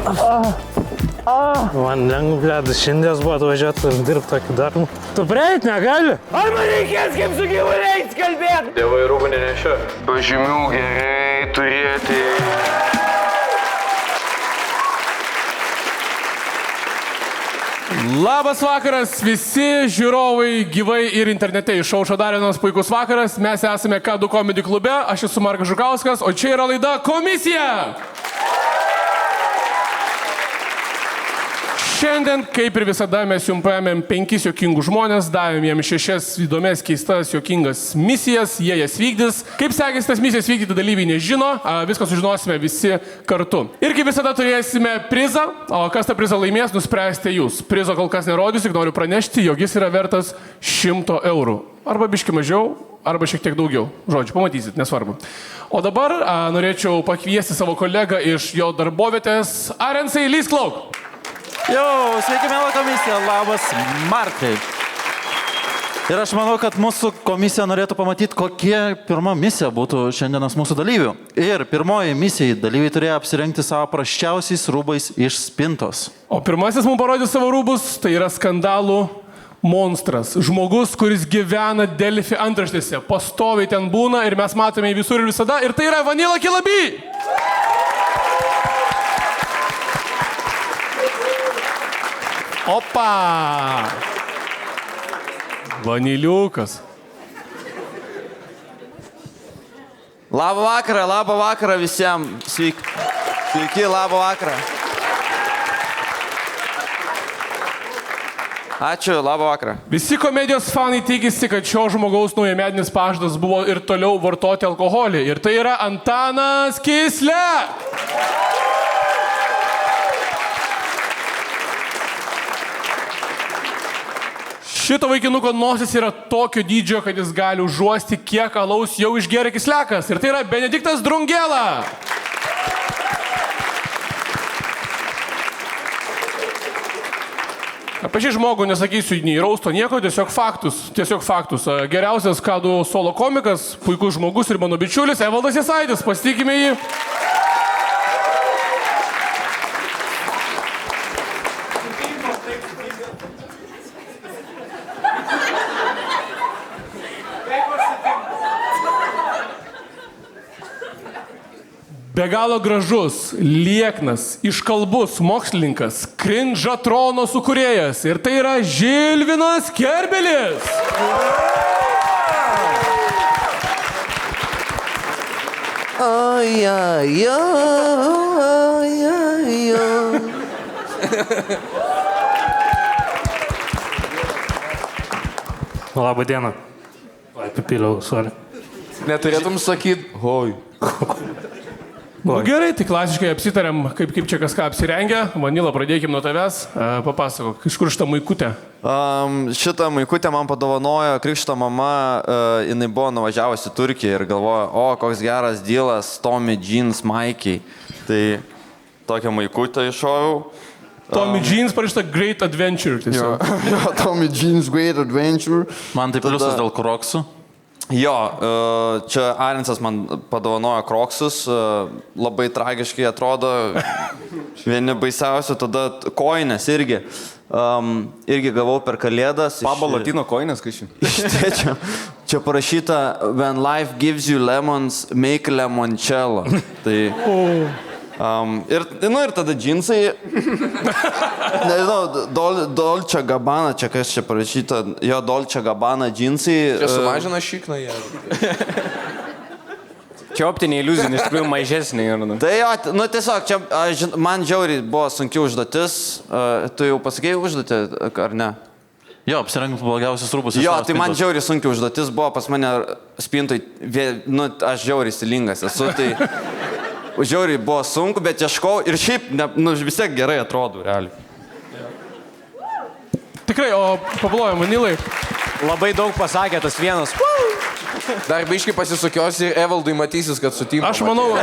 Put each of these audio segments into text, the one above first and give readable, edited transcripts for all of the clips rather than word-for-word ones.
Man lengva, blėdas, šiandien buvo atvažiuoti ir dirbti tokį darbą. Tu prieit negali? Ar man reikės kaip su gyvuliais kalbėti? Tėvai rūbų nenešia. Pažymių gerai turėti. Labas vakaras, visi žiūrovai gyvai ir internete išaušo dar vienas puikus vakaras. Mes esame K2 Comedy klube, aš esu Markas Žukauskas, o čia yra laida Komisija. Šiandien, kaip ir visada, mes jums paėmėm 5 juokingus žmonės, davėm jiems 6 įdomias, keistas, juokingas misijas, jie jas vykdys. Kaip sekės tas misijas vykdyti, dalyviai nežino, viską sužinosime visi kartu. Ir kaip visada turėsime prizą, o kas tą prizą laimės, nuspręsite jūs. Prizo kol kas nerodysiu, tik noriu pranešti, jog jis yra vertas 100 eurų. Arba biški mažiau, arba šiek tiek daugiau. Žodžiu, pamatysit, nesvarbu. O dabar norėčiau pakviesti savo kolegą iš jo darbovietės, Arensai, lįsk lauk. Jo, sveiki, mėla komisija, labas Markai. Ir aš manau, kad mūsų komisija norėtų pamatyti, kokie pirma misija būtų šiandienos mūsų dalyvių. Ir pirmoji misija dalyviai turėjo apsirengti savo prasčiausiais rūbais iš spintos. O pirmasis mums parodė savo rūbus, tai yra skandalų monstras. Žmogus, kuris gyvena Delfi antraštėse. Pastoviai ten būna ir mes matome jį visur ir visada. Ir tai yra Vanilla Kilaby. Opa! Vaniliukas. Labą vakarą visiems. Sveiki, labą vakarą. Ačiū, labą vakarą. Visi komedijos fanai tikisi, kad šio žmogaus naujametinis pažadas buvo ir toliau vartoti alkoholį. Ir tai yra Antanas Kislė. Šito vaikinuko nosis yra tokio dydžio, kad jis gali užuosti, kiek alaus jau išgėrė Kislekas. Ir tai yra Benediktas Drungėla. Apie šį žmogų nesakysiu nei rausto nieko, tiesiog faktus. Geriausias K2 solo komikas, puikus žmogus ir mano bičiulis Evaldas Jasaitis. Pasitikime jį. Be galo gražus, lieknas, iškalbus mokslininkas, Cringeatrono sukūrėjas. Ir tai yra Žilvinas Kerbelis. Labą dieną. Apipyliau, sorry. Neturėtum sakyti, hoi. Nu, gerai, tai klasiškai apsitarėm, kaip čia kas ką apsirengę. Vanila, pradėkim nuo tavęs. Papasakok, iš kur šitą maikutę? Šitą maikutę man padovanojo krikšto mama, jinai buvo nuvažiavusi į Turkiją ir galvojo, koks geras dylas, Tommy Jeans maikiai. Tai tokią maikutę iššoviau. Tommy Jeans parašyta Great Adventure. Jo, Tommy Jeans Great Adventure. Man tai pliusas dėl kroksų. Jo, čia Arensas man padovanojo kroksus, labai tragiškai atrodo, vieni baisiausių, tada koinės irgi. Irgi gavau per kalėdas. Pabo latino koinės kažkaip. Čia parašyta, when life gives you lemons, make limoncello. Tai... Ir tada džinsai, nežinau, Dolce Gabbana, čia kas čia parašyta, jo Dolce Gabbana džinsai. Čia sumažina šikną jie. Čia optinė iliuzija, iš tikrųjų mažesnė. Tai jo, tiesiog, čia man žiauriai buvo sunki užduotis, tu jau pasakėjai užduotį, ar ne? Jo, apsirengti blogiausius rūbus. Jo, tai man žiauriai sunki užduotis buvo, pas mane spintoj, aš žiauriai stilingas esu, tai... Žiauriai buvo sunku, bet ieškau ir šiaip vis tiek gerai atrodo, realiai. Tikrai, o paplojam, Vanilai. Labai daug pasakė tas vienas. Dar biškai pasisukios ir Evaldui matysis, kad sutim. Aš manau...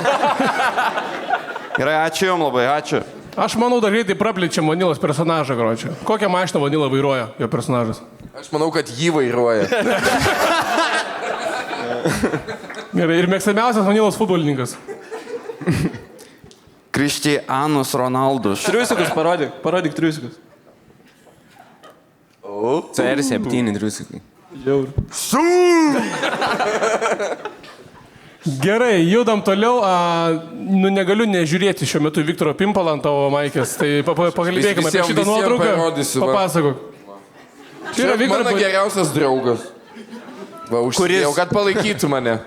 Gerai, ačiū jums labai, ačiū. Aš manau, dar greitai praplėčiam Vanilos personažą, gročią. Kokią mašiną Vanila vairuoja jo personažas? Aš manau, kad jį vairuoja. Gerai, ir mėgstamiausias Vanilos futbolininkas. Krištianus Ronaldus. Triusikus parodyk triusikus. CR7 triusikai. Žiaur. Gerai, judam toliau. Negaliu nežiūrėti šiuo metu Viktoro Pimpalą ant tavo maikės, tai pakalbėkime apie šitą nuotrauką. Papasakok. Čia yra Mano Viktoras. geriausias draugas. Va, užsidėjau, kad palaikytų mane.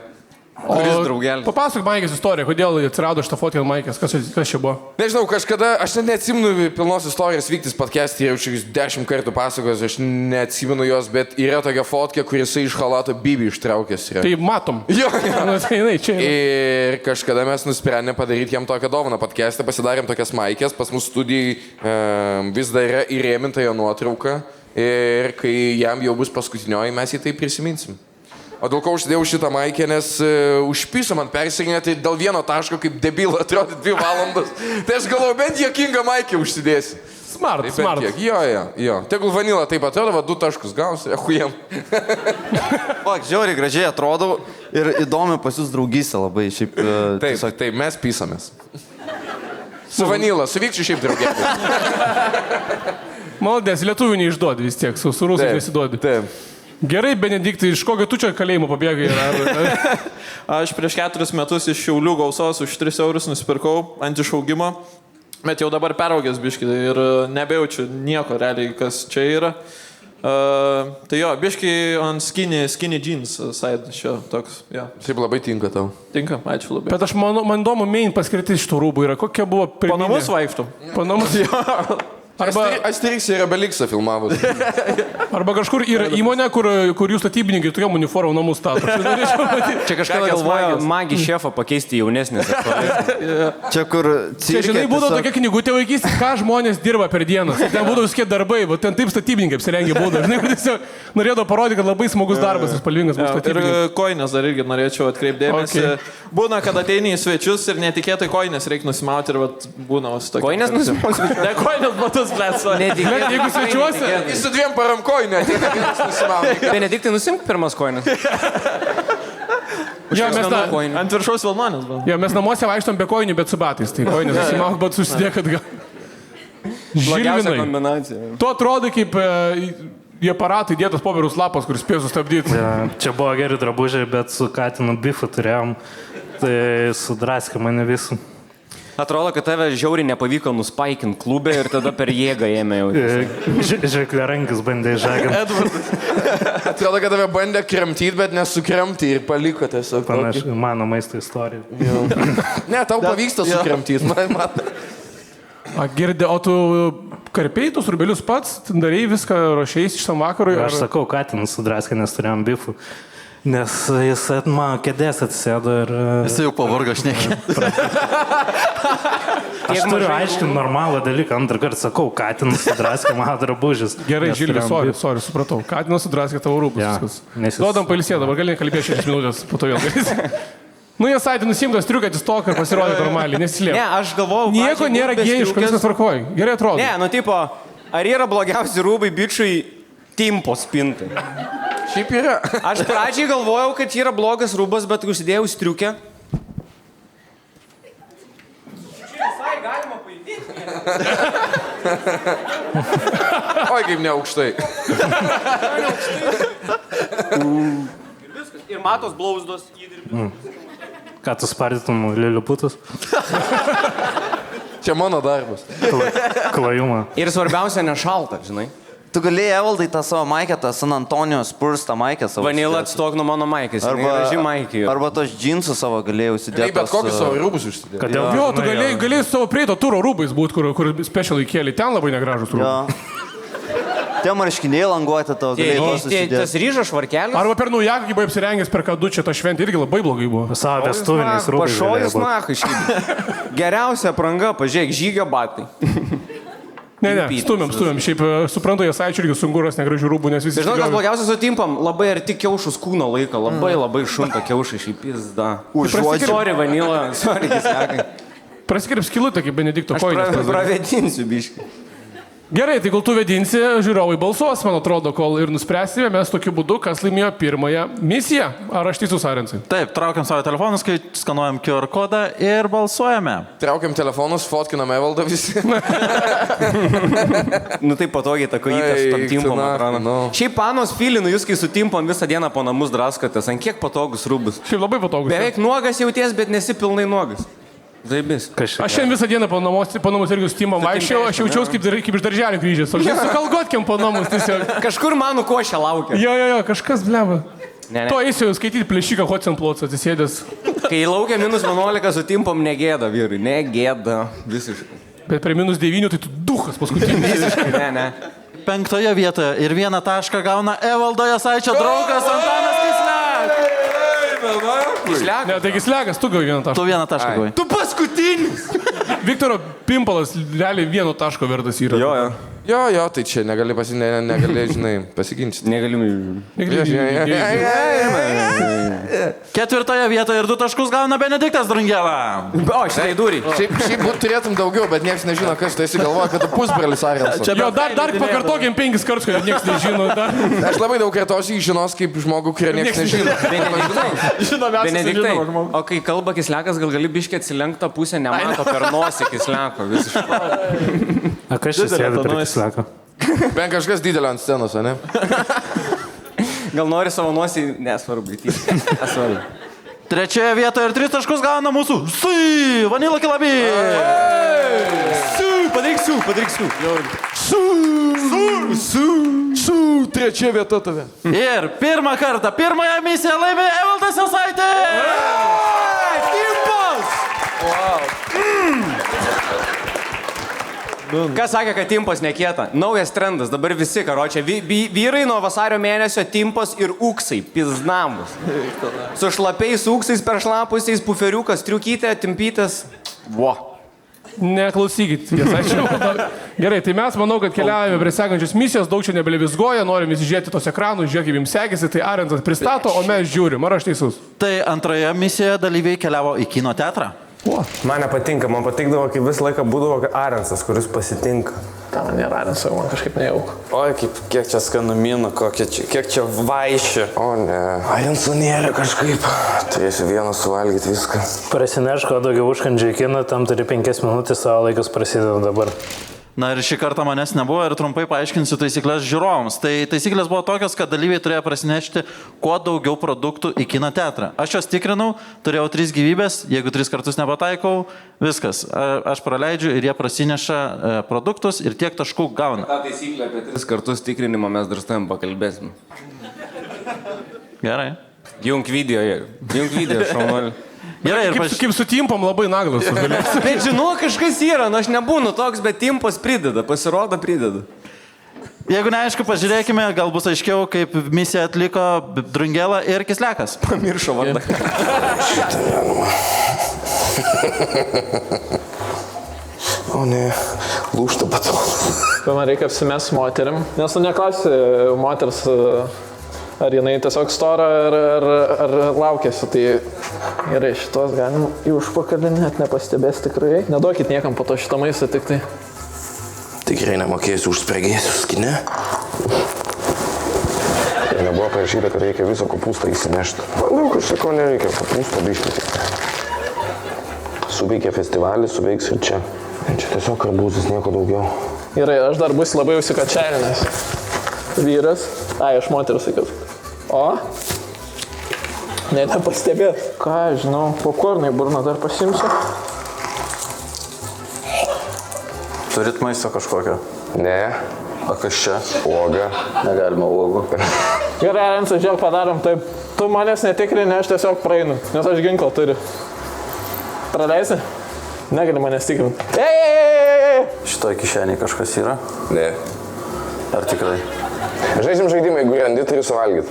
Kuris draugelis? Papasakok maikės istoriją, kodėl atsirado šitą fotkę ant maikės, kas čia buvo? Nežinau, kažkada, aš net neatsimenu pilnos istorijos Vyktis podcast'e, jau čia 10 kartų pasakos, aš neatsimenu jos, bet yra tokia fotkė, kur jisai iš halato Bibi ištraukęs yra. Tai matom. Jo. Tai čia yra. Ir kažkada mes nusprendėme padaryti jam tokią dovaną podcast'e, pasidarėm tokias maikės, pas mus studijai vis dar yra įrėminta jo nuotrauka ir kai jam jau bus paskutinioji, mes jį tai prisiminsim. O dėl ko užsidėjau šitą maikę, nes užpiso man persirinėti dėl vieno taško, kaip debilą atrodė 2 valandas. Tai aš galvoju, bent juokingą maikę užsidėsi. Smart. Jo. Tegul vanila taip atrodo, va 2 taškus gausi, ahujam. Žiauriai gražiai atrodau ir įdomi pas jūs draugystė labai. Šiaip, Taip, mes pysamės. Su vanila, su Vykčiu šiaip draugė. Maldės, lietuvių neišduodi vis tiek, su rusais nesiduodi. Taip. Gerai, Benediktai, iš kokio tu čia kalėjimo pabėgai? Aš prieš 4 metus iš Šiaulių Gausos už 3 eurus nusipirkau ant išaugimo, bet jau dabar peraugęs biškį ir nebejaučiu nieko realiai, kas čia yra. Tai jo, biškį ant skinny jeans side šio toks, jo. Taip labai tinka tau. Tinka, ačiū labai. Bet man įdomu, main paskirtis šitų rūbų yra. Kokia buvo pirminė? Po namus vaikštum. Po namus, jo. Asterix yra Beliksą filmavus. Arba kažkur yra įmonė, kur jūs statybininkai tokiam uniformą namus stato. Čia kažkada galvoja magį šefą pakeisti jaunesnės. Čia kur Čia, žinai, būdavo tokia knygutė vaikystė, ką žmonės dirba per dieną. Ten būdavo visokie darbai, bet ten taip statybininkai apsirengia būdavo. Žinai, kur tiesiog norėdavo parodyti, kad labai smagus darbas ir spalvingas bus statybininkai. Ir koinės dar irgi norėčiau atkreipdėmėsi. Okay. Būna, kad ateini į svečius ir netikėtai koinės reikia nusimauti ir vat, būna vas tokia. Koinės nusimauti? Ne, koinės batus, blėt. Jeigu svečiuose... Jis su 2 paramkoinė, ateina vienas nusimauti. Benediktai, nusimk pirmas koinės. Jo, Ant viršaus Vilmonės. mes namuose vaikštom be koinių, bet su batais. Tai koinės susimauk, bet susidėk, kad gal... Blogiausia Žilvinai, kombinacija. tu atrodai kaip į aparatą įdėtas popieriaus lapas, kuris spėjo sustabdyti. Čia buvo geri drabužiai, bet su Katinu bifą turėjom. Tai sudraskė mane visų. Atrodo, kad tave žiauriai nepavyko nuspaikinti klube ir tada per jėgą ėmė jau. Žeklerankis bandė žaginti. Atrodo, kad tave bandė kremtyti, bet nesukremti ir paliko tiesiog. Panašiai, mano maisto istorija. Ne, tau pavyksta sukremtyti. Girdė, o tu karpiai tus rubelius pats, darei viską, ruošiais šitam vakarui? Aš sakau, Katinas sudraskė, nes turėjom bifų. Nes jis ant mano kėdės atsisėdo ir... Jis jau pavargo šnekė. Aš turiu aiškinti normalų dalyką. Antrą kartą sakau, Katinas sudraskė mano drabužis. Gerai, Žilvi, sorry, supratau. Katinas sudraskė tavo rūbus. Duodam pailsėti, dabar gali kalbėti 6 minutės, po to vėl galėsi. Nu, jie saitė nusimtas triuką, atstok ir pasirodė normaliai, neslėp. Ne, aš galvojau... Nieko nėra gėjiško, viskas tvarkoj. Gerai atrodo. Ne, nu tipo, ar yra blogiausi rūbai bičiui timpo spintai? Šiaip yra. Aš pradžiai galvojau, kad yra blogas rūbas, bet užsidėjau striukę. Visai galima pajudėti. Oi, kaip neaukštai. Ir matos blauzdos įdirbė. Ką tu spardytum liliputus? Čia mano darbas. Klajumą. Ir svarbiausia, nešalta, žinai. Tu galėjai, Evaldai, tą savo maikę, tą San Antonijos Spurs, tą maikę savo. Vanila atstok nuo mano maikės. Graži maikė. Arba tos džinsus savo galėjai užsidėti. Bet kokius savo rūbus užsidėti. Kodėl? Jo, tu galėjai savo prieito turo rūbais būti, kur special įkėlė. Ten labai negražus rūbai. Tie marškiniai languoti tavo galėjai susidėti. Tas ryžo švarkelis. Arba per naujaką, kai buvai apsirengęs per kadučią, ta šventė irgi labai blogai buvo. Savo vestuviniais rūbais. Pašojus nakai šiaip. Geriausia apranga, pažiūrėk, žygio batai. Ne, stumiam. Šiaip suprantu, jie saičių irgi sunguros negražių rūbų, nes visi... Žinau, kas blogiausia su timpam, labai arti kiaušus kūno laiko, labai šunta kiaušai, šiaip pizda. Sorry, vanila, sorry, kisekai. Prasikirp skilutę, kaip Benedikto koinės. Aš pravedinsiu biškį. Gerai, tai kol tu vedinsi, žiūrovai balsuos, man atrodo, kol ir nuspręsime mes tokiu būdu, kas laimėjo pirmąją misiją. Ar aš teisus, Arensai? Taip, traukiam savo telefonus, kai skanuojam QR kodą ir balsuojame. Traukiam telefonus, fotkinam Evaldą visi. Nu tai patogiai ta kojytės Eik, tam timpom tu na, atrana. nu. Šiaip panos filinu, jūs kai sutimpom visą dieną po namus draskotės, ant kiek patogus rūbus. Šiaip labai patogus. Beveik nuogas jauties, bet nesi pilnai nuogas. Zaibis. Aš šiandien visą dieną po namus irgi stimą vaikščiau, aš jaučiausi kaip iš darželio grįžęs. Aš su kalgotkiam po namus tiesiog. Kažkur mano košė laukia. Jo, kažkas bleba. Ne. To eisiu skaityti plėšiką Hotsenplots atsisėdęs. Kai laukia -11 sutimpom, negėda, vyrai, negėda. Visiškai. Bet prie -9 tai tu duhas paskutinis. Visiškai, ne. 5 vietoje ir 1 tašką gauna Evaldo Jasaičio draugas Antanas Kisliak. Išlieka. Ne, taigi slegas, tu gavai 1 tašką. Tu 1 tašką gavai. Tu paskutinis. Viktoro Pimpalas realiai 1 taško vertas yra. Jo, tai čia negali žinai, pasiginčyti. Negalim. 4 vietoje ir 2 taškus gauna Benediktas Drungela. O, šitai dūri. Šiaip turėtum daugiau, bet niekas nežino, kas tu esi, galvoja, kad tu pusbralis Arensas. Jo, dar pakartokim 5 kartus, kad niekas nežino. Aš labai daug kartos jį žinos kaip žmogų, kurio niekas nežino. Benediktai. O kai kalba Kislekas, gal gali biškiai atsilenktą pusę, nemato per nosį Kisleko. Visiškai. A kas šis sėdi prie Kisleko? Bent kažkas didelio ant scenos, ne? Gal nori savo nosį, nesvarbu. Nesvarbu. 3 vietoje ir 3 taškus gauna mūsų Vanila Kilabi. Padaryk Su, 3 vieta tave. Ir pirmą kartą, pirmąją misiją laimė Evaldas Jasaitis. Kas sakė, kad timpas nekieta? Naujas trendas, dabar visi, karočią, vyrai nuo vasario mėnesio timpos ir ūksai, piznamus. Su šlapiais ūksais, per šlapusiais, puferiukas, triukytė, timpytės. Vo. Neklausykit, ačiū. Gerai, tai mes manau, kad keliaujame prie sekančios misijos, daug čia nebelivizgoja, norim įsižiūrėti tos ekranus, žiūrėk, kaip jums sekėsi, tai Arensas pristato, o mes žiūrim, ar aš teisus? Tai antroje misijoje dalyviai keliavo į kino teatrą. Man nepatinka, man patikdavo, kai visą laiką būdavo Arensas, kuris pasitinka. Ten nėra Arensas, man kažkaip nejauk. Oi, kiek čia skanumynų, kiek čia vaišių. O ne, Arenso nėra kažkaip. Turėsiu vieną suvalgyti viską. Prasineš, kuo daugiau užkandžiai kiną, tam turi 5 minutės, savo laikas prasideda dabar. Na ir šį kartą manęs nebuvo ir trumpai paaiškinsiu taisyklės žiūrovams. Tai taisyklės buvo tokios, kad dalyviai turėjo prasinešti kuo daugiau produktų į kino teatrą. Aš juos tikrinau, turėjau 3 gyvybės, jeigu 3 kartus nepataikau, viskas. Aš praleidžiu ir jie prasineša produktus ir tiek taškų gauna. Ta taisyklė apie 3 kartus tikrinimą mes dar stavim pakalbėsim. Gerai. Jung video, šaunuolį. Gerai, ir Kaip su timpom labai naglas. Bet žinau, kažkas yra, aš nebūnu toks, bet timpas prideda, pasirodo prideda. Jeigu neaišku, pažiūrėkime, gal bus aiškiau, kaip misiją atliko Drungela ir Kislekas. Pamiršo vardą. Šitą vienumą. O ne, lūšta batonas. Man reikia apsimest moterim, nes tu neklausi moters, ar jinai tiesiog stora, ar laukėsi. Tai gerai, šitos galim į užpakalį, net nepastebės tikrai. Neduokit niekam po to šitą maistą, tik tai. Tikrai nemokėsiu už spregėsius, kine? Tai nebuvo parašyta, kad reikia visą kopūstą įsinešti. Daug aš sakau, nereikia kopūsto biškį. Suveikia festivalis, suveiks ir čia. Čia tiesiog karbūzas, nieko daugiau. Gerai, aš dar bus labai užsikačialinęs. Vyras. Aš moteris sakiau. O? Nepastebės. Ką, žinau, popkornai burną dar pasimsiu. Turit maisto kažkokio? Ne. O kas čia? Uoga. Negalima uogų. Gerai, Arensas, žiūrėk, padarom taip. Tu manęs netikrini, aš tiesiog praeinu, nes aš ginklą turiu. Praleisi? Negali manęs tikrinti. Ei! Šitoj kišeniai kažkas yra? Ne. Ar tikrai? Žaisim žaidimą, jeigu randi, turi suvalgyti.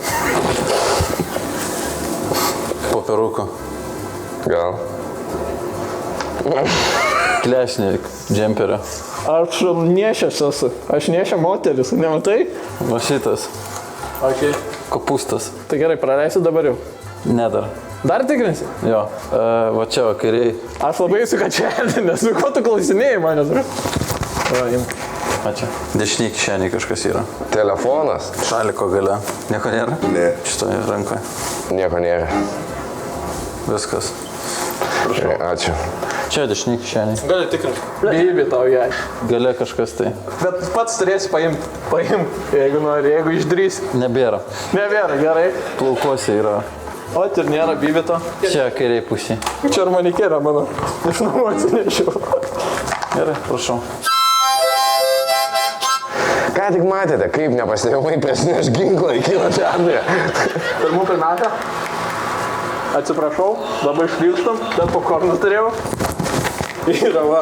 Po peruko. Gal. Klešinė, džemperio. Aš nešęs esu. Aš nešę moteris, nematai? Va šitas. Ok. Kopūstas. Tai gerai, praleisi dabar jau. Ne dar. Dar tikrinsi? Jo. Va čia, kairiai. Aš labai įsikačialinęs, nes ko tu klausinėjai manęs. Va, imk. Ačiū. Dešinį kišenį kažkas yra. Telefonas? Šaliko gale. Nieko nėra? Ne. Šitoje rankoje. Nieko nėra. Viskas. Ačiū. Čia dešinį kišenį. Gali tikrinti. Bybį tau jai. Gale kažkas tai. Bet pats turėsi paimti. Jeigu nori, jeigu išdrįsi. Nebėra. Nebėra, gerai. Plaukuose yra. O, ir nėra bybito. Čia kairiai pusė. Čia ar manikėra mano. Iš namų atsinešiau. Gerai, prašau. Ką tik matėte, kaip nepastebėjimai prisineš ginklą į kino teatrą? Pirmą. Atsiprašau, labai šlykštam, dar popkorną turėjau. Yra va,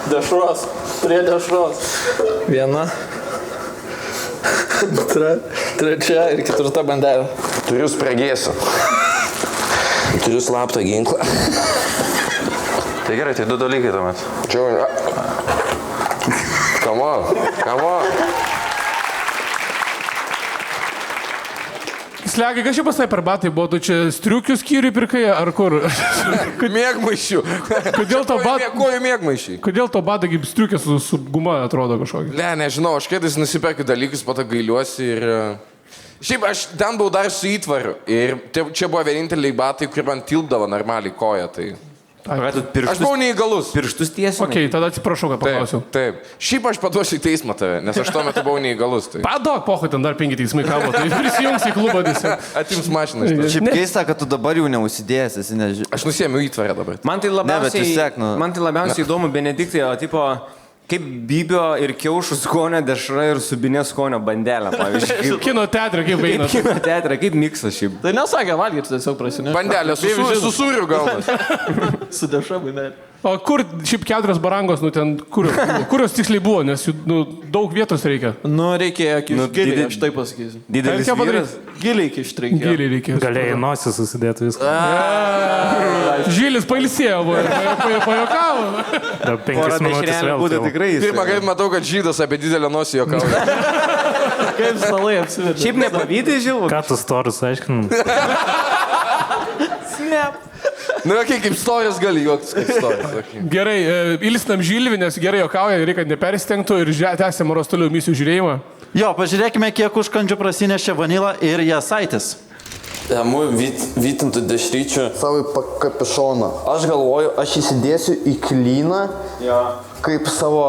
dešros, prie dešros. Viena, trečia ir ketvirta bandelė. Turiu spragėsiu. Turiu slaptą ginklą. Tai gerai, tai 2 dalykai tuomet. Čia... Come on. Slegai, kas čia pasai per batai buvo, tu čia striukių skyriui pirkai ar kur? Mėgmaišių. Kodėl to batai? Kojų mėgmaišiai. Kodėl to batai kaip striukė su guma atrodo kažkokia? Ne, nežinau, aš kėdais nusiperkiu dalykus, po to gailiuosi ir... Šiaip aš ten buvau dar su įtvaru ir čia buvo vieninteliai batai, kur man tilpdavo normaliai koja, tai... Aš buvau neįgalus. Pirštus tiesiai. Ok, tada atsiprašau, kad paklausiau. Taip. Šiaip aš paduosiu į teismą tave, nes aš tuo metu buvau neįgalus. Tai. Padok, pohui, ten dar 5 teismai kabo, tai prisijungs į klubą tiesiog. Atims mašiną iš to. Šiaip keista, kad tu dabar jau neusidėjęs, esi nežinau. Aš nusėmiau įtvarę dabar. Man tai labiausiai įdomu, Benediktai, o tipo, kaip bybio ir kiaušų skonio dešra ir subinės skonio bandelė, pavyzdžiui. Kino teatrą kaip eina. Kino teatrą, kaip miksas šiaip. Tai nesakė valgyti, tiesiog prasinė. Bandelė su sūriu gaunas. Su deša bandelė. O kur šiaip 4 barangos, nu ten, kurios tiksliai buvo, nes jų daug vietos reikia. Nu, reikėjo giliai, aš taip pasakysiu. Didelis vyras. Giliai kišti reikėjo. Giliai reikėjo. Galėjai nosį susidėti viską. Žilis pailsėjo, pajokavo. Dar 5 minutės vėl. Pirmą kartą matau, kad žydas apie didelę nosį juokauja. Kaip salai apsiverčia. Šiaip nepavydai, Žilvų. Ką tu storus aiškinam? Nu, kaip storis gali juoktis, kaip storis. Okay. Gerai, ilstinam Žilvį, nes gerai jokauja, reikia neperstengtų ir tęsiam Maros toliau misijų žiūrėjimą. Jo, pažiūrėkime, kiek užkandžių prasinešė Vanila ir Jasaitis. Emu vytintų dešryčių savo kapišoną. Aš galvoju, aš įsidėsiu į klyną kaip savo...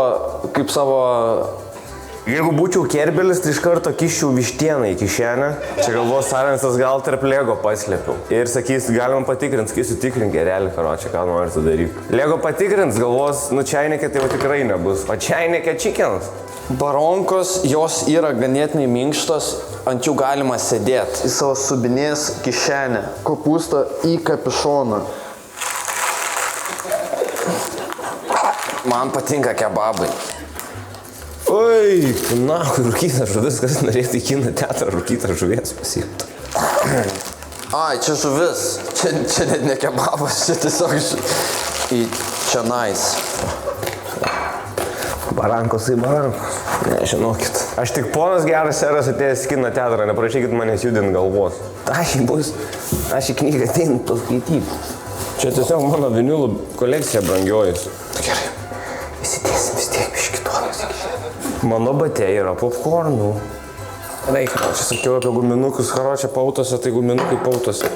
Jeigu būčiau Kerbelis, tai iš karto kiščiau vištieną į kišenę. Čia galvos Sarensas gal tarp Lego paslėpiau. Ir sakys, galima patikrint, sakysiu, tikrink gerelį, karočią, ką nori tu daryti. Lego patikrins, galvos, nu čiainikė tai jau tikrai nebus. O čiainikė čikenas. Baronkos, jos yra ganėtinai minkštos, ant jų galima sėdėti. Į savo subinės kišenę. Kopūstą į kapišoną. Man patinka kebabai. Oi, na, rūkyta žuvis, kas norėtų į kino teatrą rūkytą žuvies pasiimti. Ai, čia žuvis. Čia net ne kebabas, čia tiesiog į čionais. Barankos tai barankos. Nežinokit. Aš tik ponas geras seras atėjęs į kino teatrą, neprašykit manęs judint galvos. Aš į knygą ateinu paskaityti. Čia tiesiog mano vinilų kolekcija brangiojus. Gerai, įsidėsim vis tiek biškituonas. Mano bate yra popkornų. Reikia, čia sakiau apie guminukus, karočią pautose, tai guminukai pautose.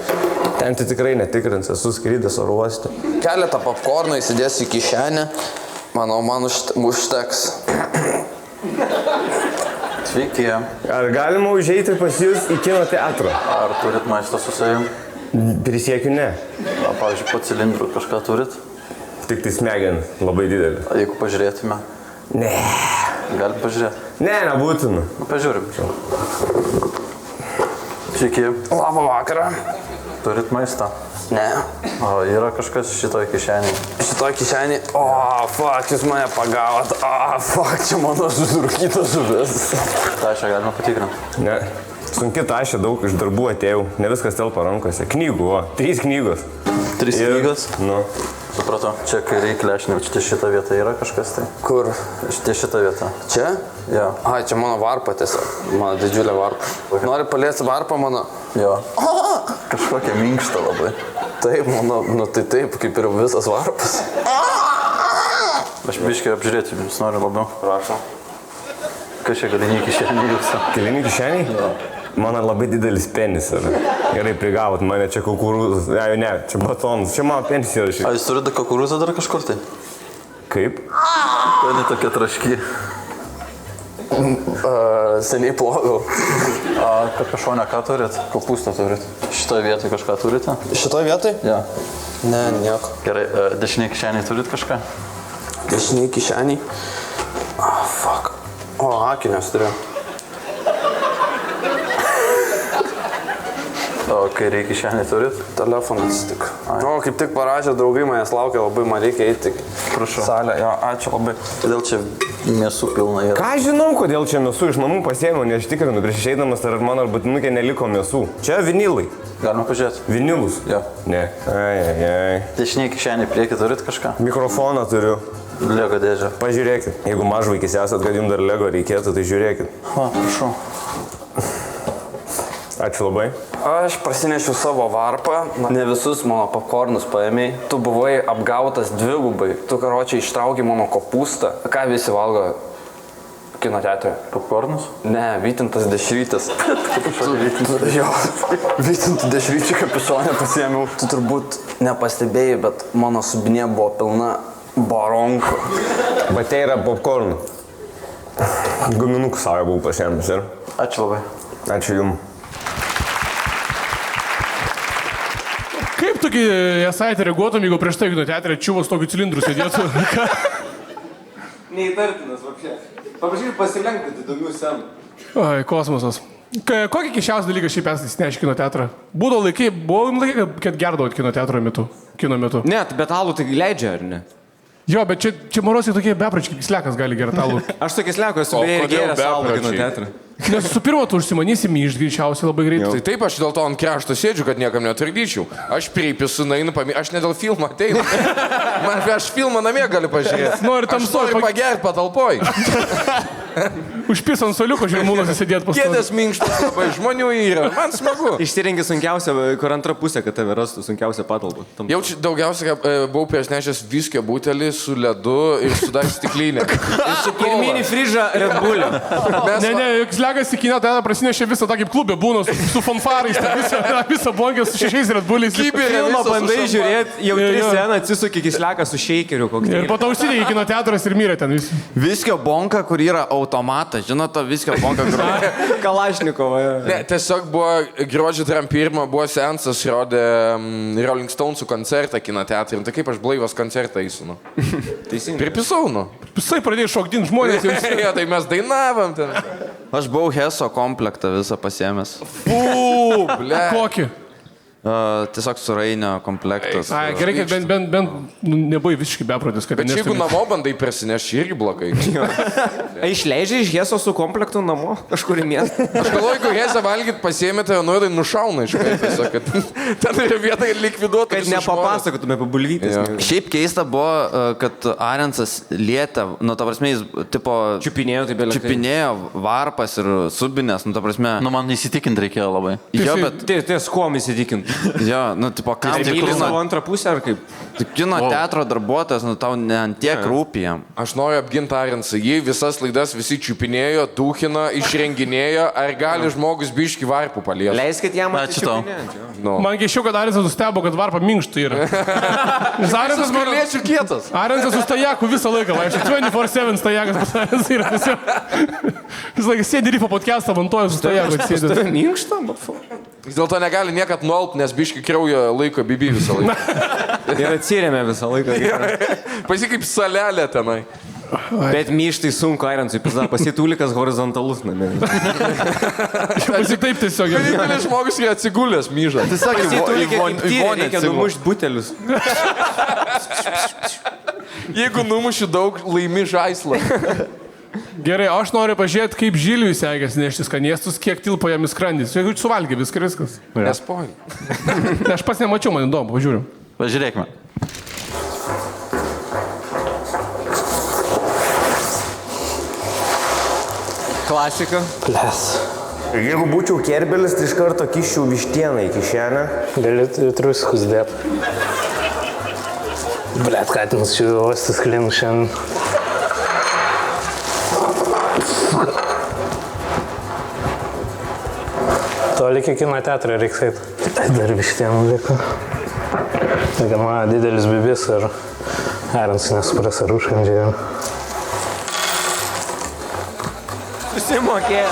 Ten tai tikrai netikrins, esu skrydęs oro uoste. Keletą popkornų įsidėsiu į kišenę. Manau, man užteks. Sveiki. Ar galima užeiti pas jūs į kino teatrą? Ar turit maistą su savim? Prisiekiu, ne. Pavyzdžiui, po cilindrų kažką turit? Tik tai smegenis, labai didelį. A jeigu pažiūrėtume? Ne. Galim pažiūrėti? Ne, nebūtina. Pažiūrim. Sveiki. Labą vakarą. Turit maistą? Ne. O, yra kažkas šitoj kišenėje? Šitoj kišenėje? O, fuck, jūs mane pagavot. O, fuck, čia mano rūkyta žuvis. Tašę galima patikrinti? Ne. Sunki tašė, daug iš darbų atėjau. Ne viskas telpa rankose. Knygų, o. 3 knygos. 3 knygos? Nu. Supratau. Čia kairiai klešnė. Čia šita vieta yra kažkas tai? Kur? Šita vieta. Čia? Jo. Ai, čia mano varpa tiesiog. Mano didžiulė varpa. Nori paliesti varpą mano? Jo. Kažkokia minkšta labai. Taip, mano, nu tai taip, kaip ir visas varpas. Aš biškai apžiūrėti, jums noriu labiau. Prašau. Kas čia galinį kišenį jūsų? Kelini kišeniai? Mano labai didelis penis yra. Gerai, prigavot mane čia kukurūzas. Ne, čia batonas. Čia mano penis yra šiaip. A, jūs turite kukurūzą dar kažkur tai? Kaip? Ko ne tokia traški? Seniai ploviau. A, kapišonę ką turit? Kopūstą turit. Šitoje vietoje kažką turite? Šitoj vietoj? Ja. Ne, nieko. Gerai, dešiniai kišeniai turit kažką? Dešiniai kišeniai. Fuck. O, akinius turiu. O kairiai kišeniai turit? Telefonas tik. O, kaip tik parašė, draugai manęs laukia, labai man reikia eiti. Prašau. Salę, jo, ačiū labai. Kodėl čia mėsų pilna yra? Ką žinau, kodėl čia mėsų iš namų pasiėmiau, nes aš tikrinu prieš išeidamas, ar mano arbatinukė neliko mėsų. Čia vinilai. Galima pažiūrėti. Vinilus? Jo. Ne. Ai. Dešiniai kišeniai prieki turit kažką? Mikrofoną turiu. Lego dėžę. Pažiūrėkit. Jeigu mažvaikis esat, kad jums dar Lego reikėtų, tai žiūrėkit. O, prašau. Ačiū labai. Aš prasinešiau savo varpą, ne visus mano popkornus paėmėjai. Tu buvai apgautas dvigubai. Tu, karočiai, ištraukė mano kopūstą. Ką visi valgo kino teatre? Popkornus? Ne, Vytintas dešrytis. Jo, Vytintų dešryčių kapišonę pasiėmiau. Tu turbūt nepastebėjai, bet mano subinė buvo pilna baronkų. Bet tai yra popkornų. Guminukų savo buvau pasiėmęs ir. Ačiū labai. Ačiū jums. Kaip tu esaitė reaguotum, jeigu prieš tai kino teatre čiuvas tokių cilindrų sėdėtų? Neįtartinas, vapšė. Paprašykit pasilenkti įdomių senų. Ai, kosmosas. Kokį keisčiausią dalyką šiaip esate įsinešę kino teatrą? Buvo laikai, kad gerdavot kino teatro metu? Ne, bet alų tai leidžia, ar ne? Jo, bet čia morosiai tokie bepračiai, kaip Kislekas gali gerti alų. Aš tokia sleku, esu beje gėręs alų kino teatrą. Nes su pirmo tu užsimanysi myš greičiausiai labai greitai. Tai taip, aš dėl to ant krašto sėdžiu, kad niekam netrukdyčiau. Aš pripisu, nainu, aš ne dėl filmo ateinu. Man aš filmą namie galiu pažiūrėti. Nori tamsoj pagerti patalpoj. Užpis ant soliuko žirmūnuose sėdėt pas tave. Kėdės minkštas, labai žmonių yra. Man smagu. Išsirengi sunkiausią, kur antra pusė, kad tave rastų sunkiausią patalpą. Jaučiu daugiausia, buvau prieš viskio butelį su ledu ir su dar stiklinė. Ir mini frižą Red Bull'o. Ne, Kislekas į kino teatrą prasinešė visą tą kaip klubę, būna su fanfarais, visą bonkę su 6 Red Bull'ais. Filmą bandai žiūrėti, jau 3 sceną atsisukė Kislekas su šeikeriu. Ir po to užsidėjai kino teatras ir mirė ten visi. Viskio bonka, kur yra automatas, žinot, to viskio bonka, kur... Kalašnikovą. Ne, tiesiog buvo gruodžio 31, buvo seansas, rodė Rolling Stonesų koncertą kino teatrą. Tai kaip aš blaivas koncertą eisiu, nu. Teisingai. Pripisau, nu. Visai pradėjai šokdinti žmonės. Jo, tai mes dainavom ten. Aš buvau Heso komplektą visą pasiėmęs. Ble. Kokį? Tiesiog surainio komplektas. Ai, gerai, kad bent nebuvai visiškai beprotis. Bet jeigu namo bandai prasinešti, irgi blogai. Išleidžia iš Heso su komplektu namo kažkur į miestą. Aš galvoju, jeigu Hesą valgyt pasiėmė, tai nuodai nušauna iš karto, kad ten yra vieta ir likviduota. Kad nepapasakotume apie bulvytės. Šiaip keista buvo, kad Arensas lietė, nu, ta prasme, jis, tipo... Čiupinėjo, tai belekai. Čiupinėjo varpas ir subinės, nu, ta prasme... Nu, man įsitikinti reikėjo labai. Jo, bet... Ties kuom įsitikinti? Jo, nu, tipo, kam Tai myli savo antrą pusę ar kaip? Kino teatro darbuotojas, nu, tau ne ant tiek rūpi jam. Aš noriu apginti Arensą. Jį visas laidas visi čiupinėjo, dūkino, išrenginėjo. Ar gali žmogus biški varpų paliesti? Leiskit jam atsičiupinėti. No. Man keisčiau, kad Arensas nustebo, kad varpa minkšta yra. Arensas galėčiau kietas. Arensas su stajaku visą laiką, vaikščia. 24/7 stajakas pas Arensas yra tiesiog. Visą laiką sėdi rifo podcastą, vantoja su stajaku. Tave minkšta? Vis dėlto negali niekad nuolpt, nes biški kraujo laiko bibi visą laiką. Ir atsirėmė visą laiką. Pasi kaip salelė tenai. Bet myštai sunku Arensui, pasitūlikas horizontalus namie. Pasitaip tiesiog. Vienintelis žmogus yra atsigulęs myžą. Reikia numušti butelius. Jeigu numuši daug, laimi žaislą. Gerai, aš noriu pažiūrėti, kaip Žiliui sekėsi nešti skanėstus, kiek tilpo jam į skrandį. Jeigu suvalgė viskas. Nespoil. Aš pats nemačiau, man įdomu, pažiūrim. Pažiūrėkime. Klasika. Jeigu būčiau kerbelis, tai iš karto kiščiau vištieną į kišenę. Gali truskus dėp. Blet, katinas čia uostas klinu šiandien. Toli iki kino teatro reiks eit. Dar Vištienų liko. Gana didelis bibis ir Arens nesupras ar užkandžiai. Susimokė.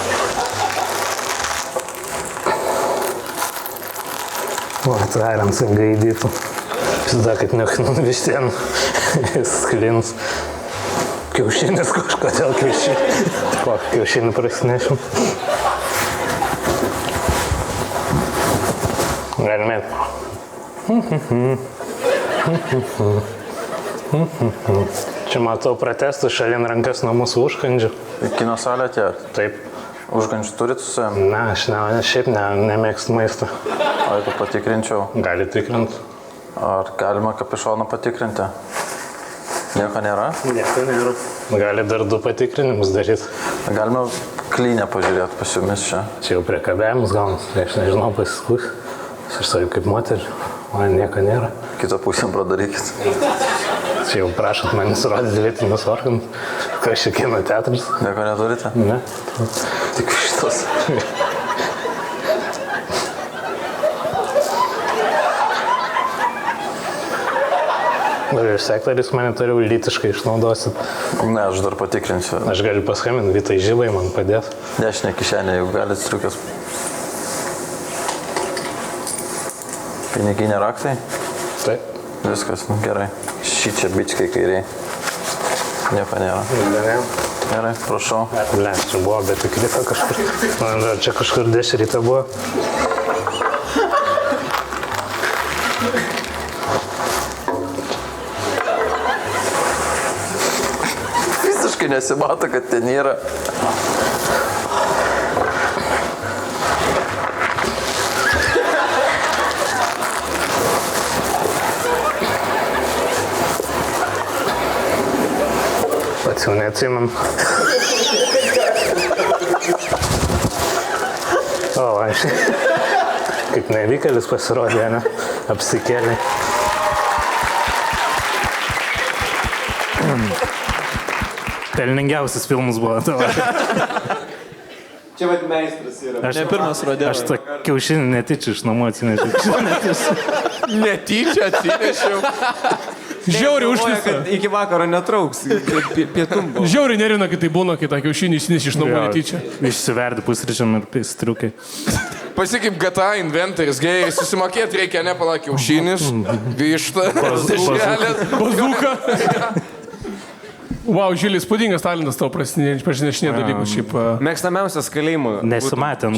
O, tai Arens gaidytų. Pizda, kad neukinu Vištienų. Jis sklins. Kiaušinis kažkodėl kiaušinį. Kokį kiaušinį prasinešim. Galime. Čia matau protestų šalin rankas nuo mūsų užkandžių. Kino salė atėjo. Taip. Užkandžių turit su savimi? Na, aš šiaip nemėgstu maistą. O jeigu patikrinčiau, Gali tikrint. ar galima kapišoną patikrinti? Nieko nėra? Nieko nėra. Gali dar 2 patikrinimus daryti. Galima klynę pažiūrėti pas jumis čia. Čia jau priekabiavimus gaunas. Aš nežinau, pasiskūs. Aš saviu kaip moterį. Man nieko nėra. Kitą pusę pradarykit. Čia jau prašot manis rodyti lytinius organus. Kas čia kino teatras? Nieko neturite? Ne. Tik šitas. Ir sektorius mane toliau lytiškai išnaudosit. Ne, aš dar patikrinsiu. Aš galiu paskambinti Vitai Žilai, man padės. Dešinė kišenė, jeigu galit striukės. Piniginė raktai? Taip. Viskas, nu gerai. Šičia bičkai kairiai. Nieko nėra. Gerai, prašau. Ble, čia buvo, bet tik ryta kažkur. Man atrodo, čia kažkur dešryta buvo. Visiškai nesimato, kad ten yra. Pats jau neatsimam. O, aš kaip nevykėlis pasirodė, ne? Apsikėlė. Pelningiausias filmas buvo tavo. Čia vad meistras yra. Ne pirmas rodė. Aš tą kiaušinį netyčia iš namų atsinešiau. Netyčia atsinešiau. Žiauriai užknisa. Kad iki vakaro netrauks. Pietum buvo. Žiauriai nerina, kai tai būna, kai tą kiaušinį išsineši iš namų netyčia. Išsiverdi pusryčiam ir striukai. Pasikim GTA inventoris, gėjai, susimokėti reikia nepala kiaušinis, višta, dešrelės. Bazuka. Wow, Žilis, spūdingas talentas tavo prasinešinė dalykus šiaip. Mėgstamiausias kalėjimo. Nesimatė,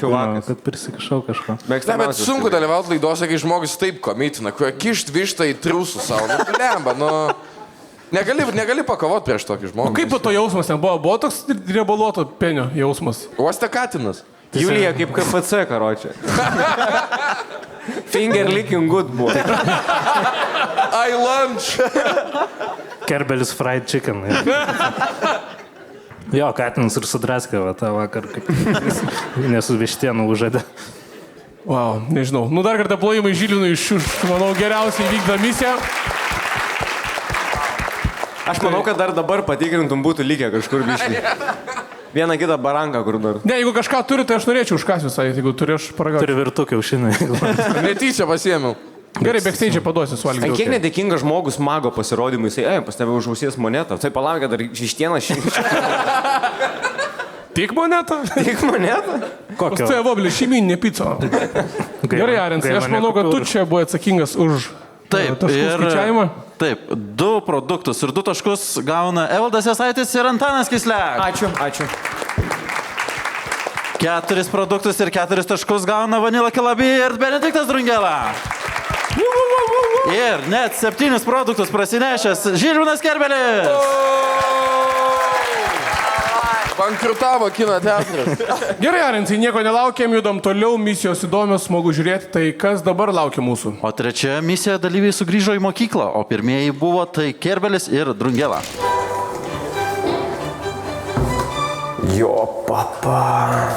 kad prisikišau kažko. Ne, bet sunku dalyvauti laidose, kai žmogus taip komitina, kuo kišt vištą į triusų savo. Nu, lemba, nu. Negali pakovoti prieš tokį žmogų. O kaip po to jausmas ten buvo? Buvo toks riebaluoto penio jausmas. Uoste katinas. Julija kaip KFC, karočią. Finger licking good buvo. I lunch. Kerbelis fried chicken. Jo, katinas ir sudraskė tą vakar, kaip nesu Vištienų užžadė. Wow, nežinau. Nu dar kartą plojimai Žilinui iš, manau, geriausiai vykda misiją. Aš manau, kad dar dabar patikrintum būtų likę kažkur biškai. Vieną kitą baranką, kur dar. Ne, jeigu kažką turi, tai aš norėčiau užkąs visai, jeigu turi aš paragauti. Turi virtų kiaušinį. Netyčia pasiėmiau. Gerai, backstage paduosiu suvalgyti. Kiek nedėkingas žmogus mago pasirodymui, jisai, pas tave už ausies monetą. Tai palauk, kad dar Vištieną Tik monetą? Tik monetą? Pas tu evoblį šeiminė pico. Gerai, Arensai, aš manau, kad tu čia buvai atsakingas už taškų skaičiavimą. Taip, 2 produktus ir 2 taškus gauna Evaldas Jasaitis ir Antanas Kisliak. Ačiū. 4 produktus ir 4 taškus gauna Vanila Kilabi ir Benediktas Drungela. Ir net 7 produktus prasinešęs Žilvinas Kerbelis. Bankrutavo kino teatras. Gerai, Arensai, nieko nelaukiam, judam toliau, misijos įdomios, smagu žiūrėti, tai kas dabar laukia mūsų? O trečioje misijoje dalyviai sugrįžo į mokyklą, o pirmieji buvo tai Kerbelis ir Drungela. Jo, papa.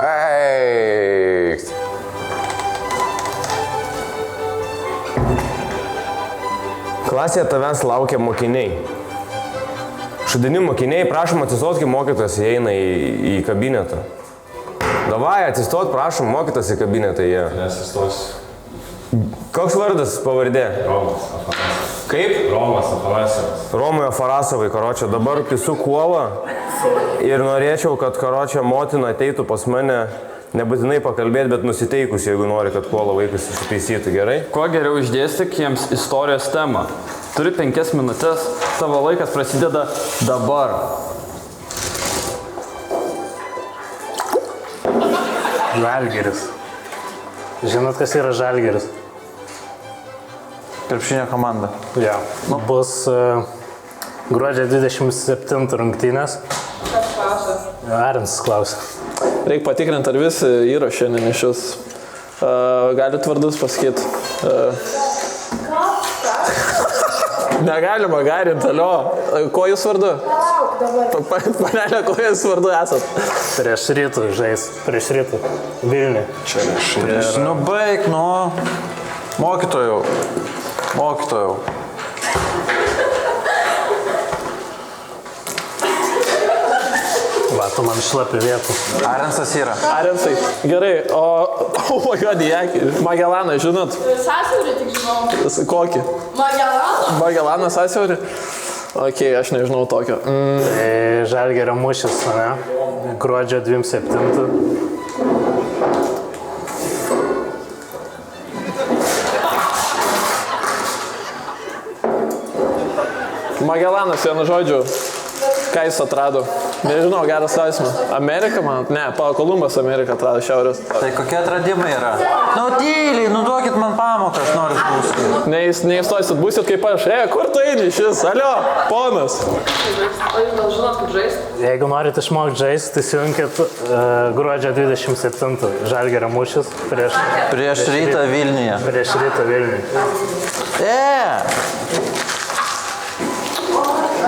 Eik. Klasėje tavęs laukia mokiniai. Šudini mokiniai, prašom atsistoti, kai mokytojas įeina į kabinetą. Davai, atsistot, prašom, mokytas į kabinetą jie. Nesistosiu. Koks vardas pavardė? Romas Afanasovas. Kaip? Romas Afanasovas. Romui Afarasovai, karočią, dabar pisu kuolą ir norėčiau, kad karočią motina ateitų pas mane, nebūtinai pakalbėti, bet nusiteikus, jeigu nori, kad kuolą vaikas ištaisytų, gerai? Kuo geriau išdėstyk jiems istorijos temą. Turi 5 minutės, tavo laikas prasideda dabar. Žalgiris. Žinot, kas yra Žalgiris? Krepšinio komanda. Ja. Bus gruodžio 27 rungtynės. Kas klausia? Arensas klausia. Reikia patikrinti, ar visi yra šiandien iš jūs. Galit vardus pasakyti. Negalima garinti, alio. Ko jūs vardu? Panelė, ko jūs vardu esat? Prieš rytų žais. Prieš rytų. Vilnių. Nu baig, nu. Mokytojau. Va, tu man šlapi vietų. Arensas yra. Arensai. Gerai, o Magelaną, žinot? Sąsiaurį tik žinau. Kokį? Magelaną? Magelaną sąsiaurį? Ok, aš nežinau tokio. Tai Žalgirio mūšis, ne? Gruodžio 27. Magelanas, vienu žodžiu, ką jis atrado? Nežinau, geras klausimas. Amerika, man? Ne, Kolumbas Ameriką atrado šiaurės. Tai kokie atradimai yra? Nu tyliai, nu duokit man pamoką, aš noriu klausytis. Neįstosit, būsit kaip aš. Kur tu eini šis? Alio, ponas. O jūs gal žinot, kaip žaisti? Jeigu norit išmokti žaisti, tai sijunkit gruodžio 27. Žalgirio mūšis Prieš rytą Vilniuje. Prieš rytą Vilniuje.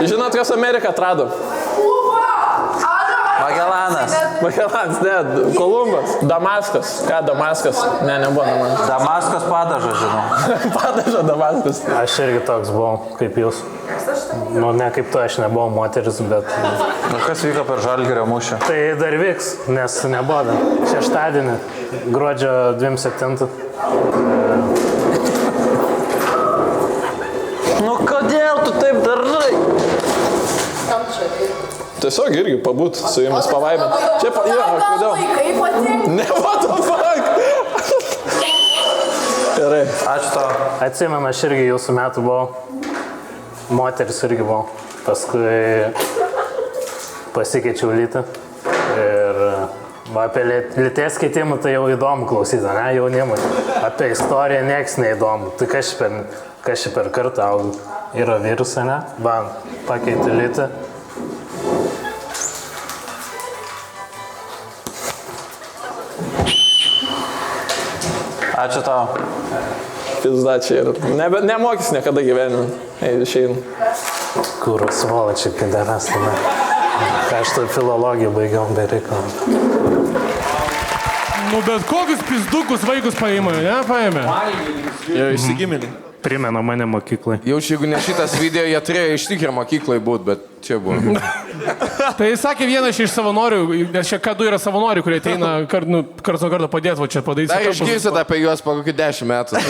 Žinot, kas Ameriką atrado? Magelanas. Magelanas, ne, Kolumbas. Damaskas. Ką Damaskas? Ne, nebuvo Damaskas. Damaskas padažą, žinau. Padažą Damaskas. Aš irgi toks buvau, kaip jūs. Nu, ne kaip tu, aš nebuvau moteris, bet... Nu, kas vyko per Žalgirio mūšį? Tai dar vyks, nes nebuvo dar. Šeštadienį, gruodžio 27. Nu, kodėl tu taip darai? Kam čia? Tiesiog irgi pabūt su jumis pavaimint. Čia kodėl? Vaikai patinka. Ne, what the fuck? Gerai. Ačiū tau. Atsimenu, aš irgi jūsų metų buvau. Moteris irgi buvau. Paskui pasikeičiau lytį. Ir apie lyties keitimą tai jau įdomu klausyti, ne, jaunimui. Apie istoriją nieks neįdomu. Tai kas čia per kartą auga? Yra virusą, ne? Ban, pakeiti lytį. Ačiū tau. Pizda čia ir... Nemokys niekada gyvenime. Išeinu. Kur svolačiai pideras, ne? Aš tą filologiją baigiau be reikalų. Nu bet kokius pizdukus vaikus paėmė, ne? Paėmė. Jau išsigimėlį. Primena mane mokyklai. Jaučiu, jeigu ne šitas video, jie turėjo iš tikrųjų mokyklai būti, bet čia buvo. Tai sakė vienas iš savanorių, nes čia K2 yra savanorių, kurie ateina karts nuo karto padėti, va čia padaryti. Dar išgirsit apie juos po kokį 10 metų.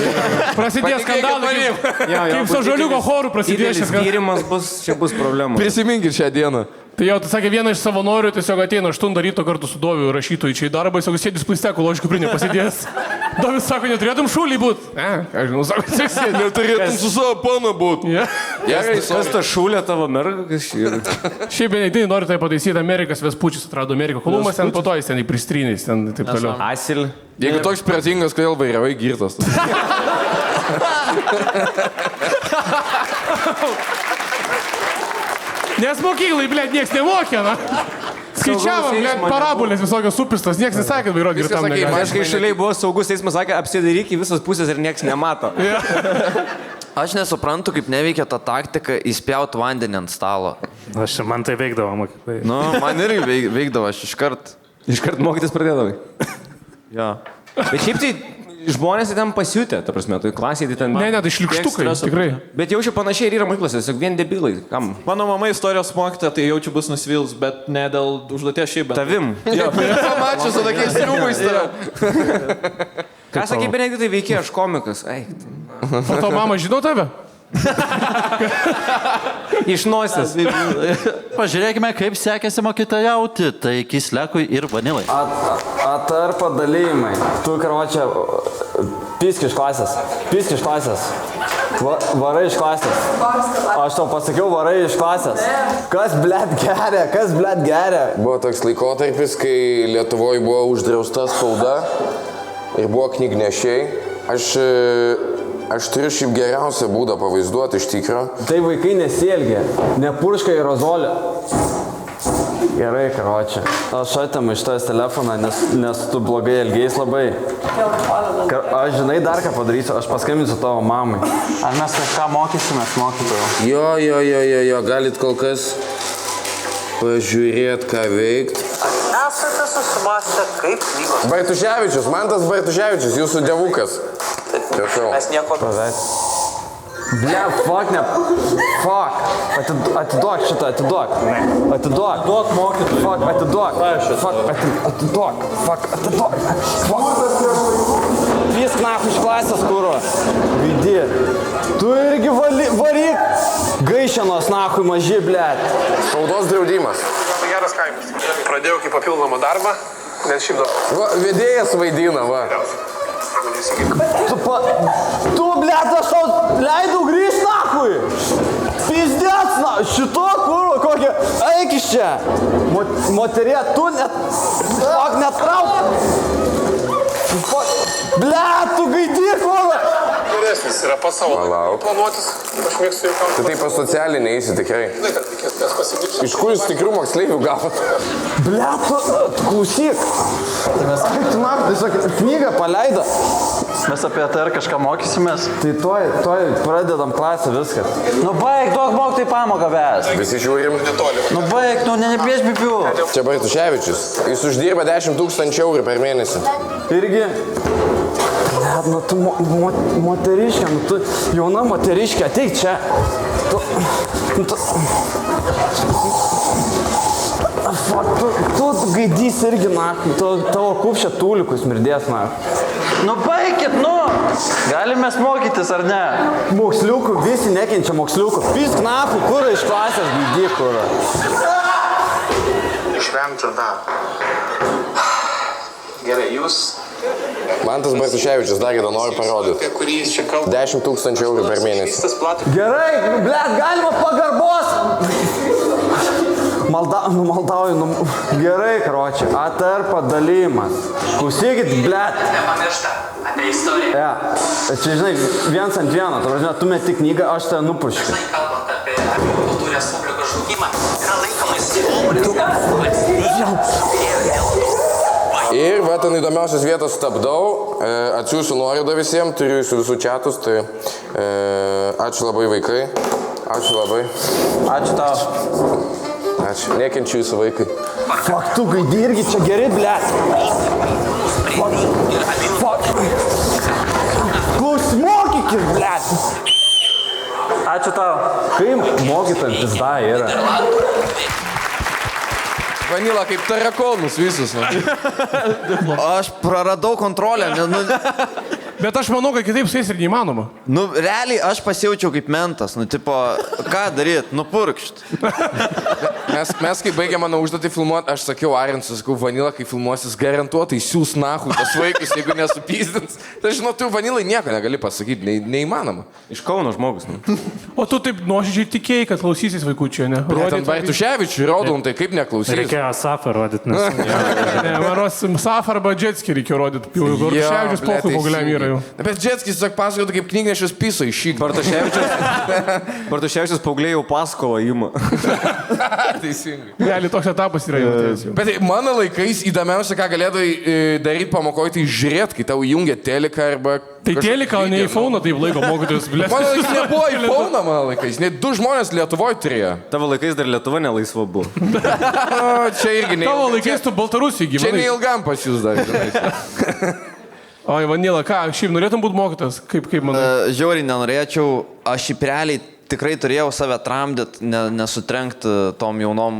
Prasidės skandalai. Kaip su žaliuko choru prasidės šis skandalas. Tyrimas bus, čia bus problema. Prisiminkit šią dieną. Tai jau, tai sakė, vienas iš savanorių tiesiog ateina 8 ryto kartu su Doviu rašytojui čia į darbą, jis jau sėdis plaisteko, ložių kuprinė pasidės. Dovis sako, neturėtum šūlį būt. Ką žinau, sako, jis sėdė. Neturėtum su savo ponu būt. Kas ta šūlė tavo merga, kas čia yra? Šiaip vienai noriu tai pataisyti, Amerikas Vespučius atrado Ameriką. Kolumbas ten po to jis ten įpristrynės, ten taip toliau. Asil. Jeigu toks pratingas, kodėl vairavai girtas? Nes mokyklai, blėt, nieks nemokė, na. Skaičiavom, blėt, parabolės visokios supistos, nieks nesakė vairuoti girtam negali. Aš kai šaliai buvo saugus teismas, sakė, apsidairyk į visas pusės ir nieks nemato. Aš nesuprantu, kaip neveikia ta taktika įspjauti vandenį ant stalo. Man tai veikdavo mokyklai. Nu, man irgi veikdavo, aš iškart. Iškart mokytis pradėdavai. Jo. Bet šiaip tai Žmonės ten pasiutė, ta prasme, tai klasėje ten... Ne, tai šlikštukai, tikrai. Bet jaučiu panašiai ir yra mokyklose, tiesiog vien debilai. Kam? Mano mama istorijos mokytoja, tai jaučiu bus nusivils, bet ne dėl užduoties šiaip. Tavim. Pamačiau su tokiais triumais. Ką sakai, Benediktai, veikė, aš komikas. Eik. O to mama žino tave? Iš nosės. Pažiūrėkime, kaip sekėsi mokytojauti. Tai Kislekui ir Vanilai. Atar padalymai. Tu, karočią, piski iš klasės. Piski iš klasės. Varai iš klasės. Aš tau pasakiau, varai iš klasės. Kas, blėt, geria? Kas, blėt, geria? Buvo toks laikotarpis, kai Lietuvoje buvo uždrausta spauda ir buvo knygnešiai. Aš turiu šiaip geriausią būdą pavaizduoti iš tikro. Tai vaikai nesielgia. Nepurška aerozolį. Gerai, karočią. Aš atimu iš tavęs telefoną, nes tu blogai elgiais labai. Aš žinai dar ką padarysiu, aš paskambinsiu tavo mamai. Ar mes kažką mokysimės mokytojų? Jo, galit kol kas pažiūrėt, ką veikt. Esate susimąstę, kaip knygos. Bartuševičius, Mantas Bartuševičius, jūsų dievukas. Prašau. Mes nieko... Ble, fuck. Atiduok šitą, atiduok. Atiduok mokytojui. Fuck, atiduok. Pisk nahu iš klasės, kuro. Vidi. Tu irgi varyk. Gaišenos nahui maži, ble. Spaudos draudimas. Geras kaimas. Pradėjau kaip papildomą darbą, nes šiaip daug. Va, vedėjas vaidina, va. Tu, blėt, aš tau leidau grįžti nahui. Pizdėts, na, šito kuro, kokia. Eik iš čia. Moterė, tu netrauk. Blėt, tu gaidį, kuro. Geresnis yra pats savo planuotis. Aš mėgstu jau kalbą. Tu taip pas socialinį eisi tikrai. Iš kur jūs tikrų moksleivių gavot? Blet, tu klausyk. Tu man tiesiog knygą paleido. Mes apie tai ar kažką mokysimės? Tai toj pradedam klasę viskas. Nu baig, duok mokytojai pamoką ves. Visi žiūrim. Nu baig, nu nepieš bipių. Čia Bartuševičius. Jis uždirba 10 000 eurų per mėnesį. Irgi. Blet, nu tu moteriškė, nu tu jauna moteriškė, ateik čia. Tu gaidys irgi, na, tavo kupšė tūlikus mirdės, na. Nu baikit, nu! Galim mes mokytis, ar ne? Moksliukų, visi nekenčia moksliukų. Pisk nahu, kurą iš klasės gaidį, kurą. Išvengti tą. Gerai, jūs... Mantas Bartuševičius dar įdą noriu parodyti. 10 000 eurų per mėnesį. Gerai, blet, galima pagarbos. Maldauju, gerai, karočią. ATR padalymas. Klausykit, blet. Nepamiršta apie istoriją. Ja, čia, žinai, viens ant vieno. Tu meti knygą, aš tave nupurškiu. Kalbant apie Tautų Respublikos žlugimą, yra laikomas Ir va, ten įdomiausias vietas stabdau, atsiųsiu nuorodą visiems, turiu jūsų visų chatus, tai ačiū labai vaikai, ačiū labai. Ačiū tau. Ačiū, nekenčiu jūsų vaikai. Fuck, tu gaidį irgi čia geri, blet. Fuck. Klaus, mokykis, blet. Ačiū tau. Kaip mokytojams pizda yra? Vanila kaip tarakonus visus. Aš praradau kontrolę. Bet aš manau, kad kitaip su jais ir neįmanoma. Nu, realiai aš pasijaučiau kaip mentas. Nu, tipo, ką daryt? Nupurkšt. Mes kai baigė mano užduotį filmuoti, aš sakiau Arinsui, sakau, Vanila, kai filmuosis, garantuotai siūs nahu tas vaikus, jeigu nesupyzdins. Tai žinau, tu Vanilai nieko negali pasakyti, neįmanoma. Iš Kauno žmogus. O tu taip nuoširdžiai tikėjai, kad klausysis vaikųčių, ne? Ten Bartuševičiui rodom, tai kaip neklausys. Reikėjo Safą rodyti, nes... Ne, manos Safą arba Džetskį reikėjo rodyti. Bartuševičius pohui pogaliam yra jau. Bet Džetskis, sak, pasakotų, kaip knygnešis piso iš šį. Bartuševičius paaugliai jau paskolą ima. Teisingai. Realiai toks etapas yra jau. Bet mano laikais įdomiausia, ką galėdai daryti pamokoje, tai žiūrėti, kai tau jungia teliką arba... Tai teliką, o ne iPhone taip laiko mokytojus, blėt. Mano laikais nebuvo iPhone, mano laikais. Net 2 žmonės Lietuvoje turėjo. Tavo laikais dar Lietuva nelaisva buvo. Čia irgi ne. Tavo laikais tu Baltarusijai gyvenai. Čia neilgam pas jūs dar. Oi, Vanila, ką, šiaip norėtum būti mokytas? Kaip manai? Žiauriai nenorėčiau, aš šiaip realiai tikrai turėjau save tramdyti, nesutrenkti tom jaunom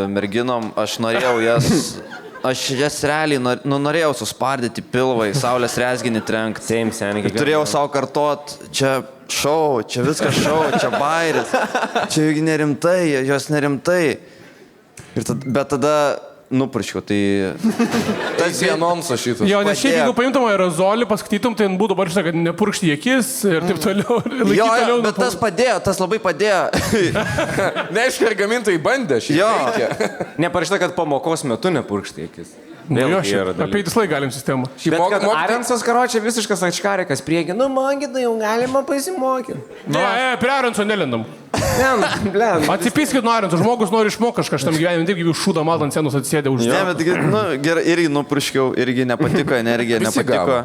merginom, aš norėjau jas realiai, norėjau suspardyti pilvą į saulės rezginį trenkti. Turėjau savo kartot, čia šou, čia viskas šou, čia bairis, čia juk nerimtai, jos nerimtai. Bet tada nupurškiau, tai... Tas vienonsas šitas. Jo, nes šiaip, jeigu paimtum aerozolį, paskaitytum, tai būtų parašyta, kad nepurkšti į akis ir taip toliau. Jo, bet tas padėjo, tas labai padėjo. Neaišku, ar gamintojai bandė šį. Jo. Neparašyta, kad pamokos metu nepurkšti į akis. Jo, šiaip, apie įtislai galim sistemą. Bet kad Arensas, karočią, visiškas atškarikas priegi, mokytai jau galima pasimokyti. Prie Arenso nelendam. Atsipiskit nuo Arenso, žmogus nori išmokti kažką šitam gyvenimui, taip kaip šūdą malt ant scenos atsėdė už... Ne, bet gerai, irgi nupurškiau, irgi nepatiko energija, nepatiko.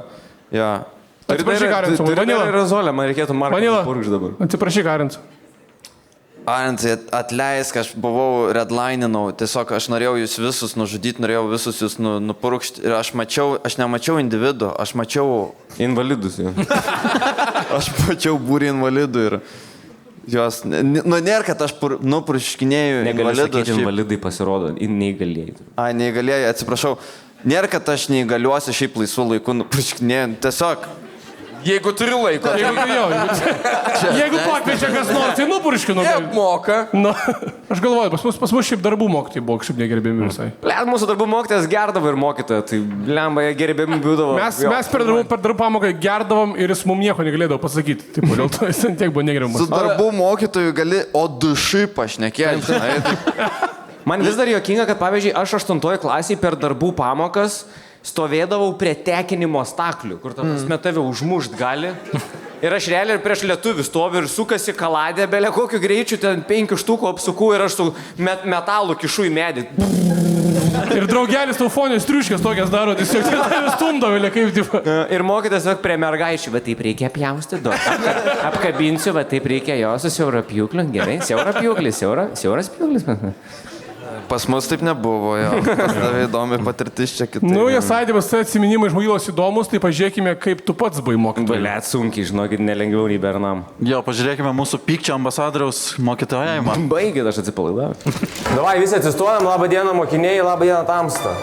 Atsiprašyk Arenso, Vanila. Aerozolę, man reikėtų Marką purkšti dabar. Atsiprašyk Arenso. Arensai, atleisk, aš buvau redlininau, tiesiog aš norėjau jūs visus nužudyti, norėjau visus jūs nupurkšti ir aš nemačiau individų, aš mačiau... Invalidus, jo. Aš mačiau būrį invalidų ir jos... nėra, kad aš nupurškinėjau invalidus. Negaliu sakyti, invalidai pasirodo, neįgalėjai. Neįgalėjai, atsiprašau. Nėra, kad aš neįgaliuosi šiaip laisvų laikų nupurškinėjau, tiesiog... Jeigu turiu laiko. Jeigu pakviečia kas nors, tai nupurškinu. Jie moka. Aš galvoju, pas mus šiaip darbų mokytojai buvo kažkaip negerbėmi visai. Mūsų darbų mokytojas gerdavo ir mokytoja, tai lemba jie gerbėmi būdavo. Mes per darbų pamoką gerdavom ir jis mums nieko negalėdavo pasakyti. Taip, dėl to jis tiek buvo negerbiamas. Su darbų mokytoju gali dušai pašnekėti. Man vis dar juokinga, kad pavyzdžiui, aš 8 klasėje per darbų pamokas stovėdavau prie tekinimo staklių, kur tave užmušt gali. Ir aš realiai prieš lietuvį stoviu ir sukasi kaladė, belė kokiu greičiu, ten 5 štukų apsukų ir aš su metalu kišu į medį. Ir draugelis tau fonės triuškės tokias daro, tiesiog tave stumdavėlė kaip tipo. Ir mokytas prie mergaičių, va taip reikia pjausti, apkabinsiu, va taip reikia jo su siaura pjūkliu, gerai, siaura pjūklis, siauras pjūklis. Pas mus taip nebuvo, jo. Pas tave įdomi patirtis čia kitaip. Jie sakė, kad atsiminimai iš mokyklos įdomus, tai pažiūrėkime, kaip tu pats buvai mokytojas. Balėt sunkiai, žinokit, nelengviau nei Bernam. Jo, pažiūrėkime mūsų pykčio ambasadoriaus mokytojavimą. Baigit, aš atsipalaidavau. Davai, visi atsistojam, labą dieną mokiniai, labą dieną tamsta.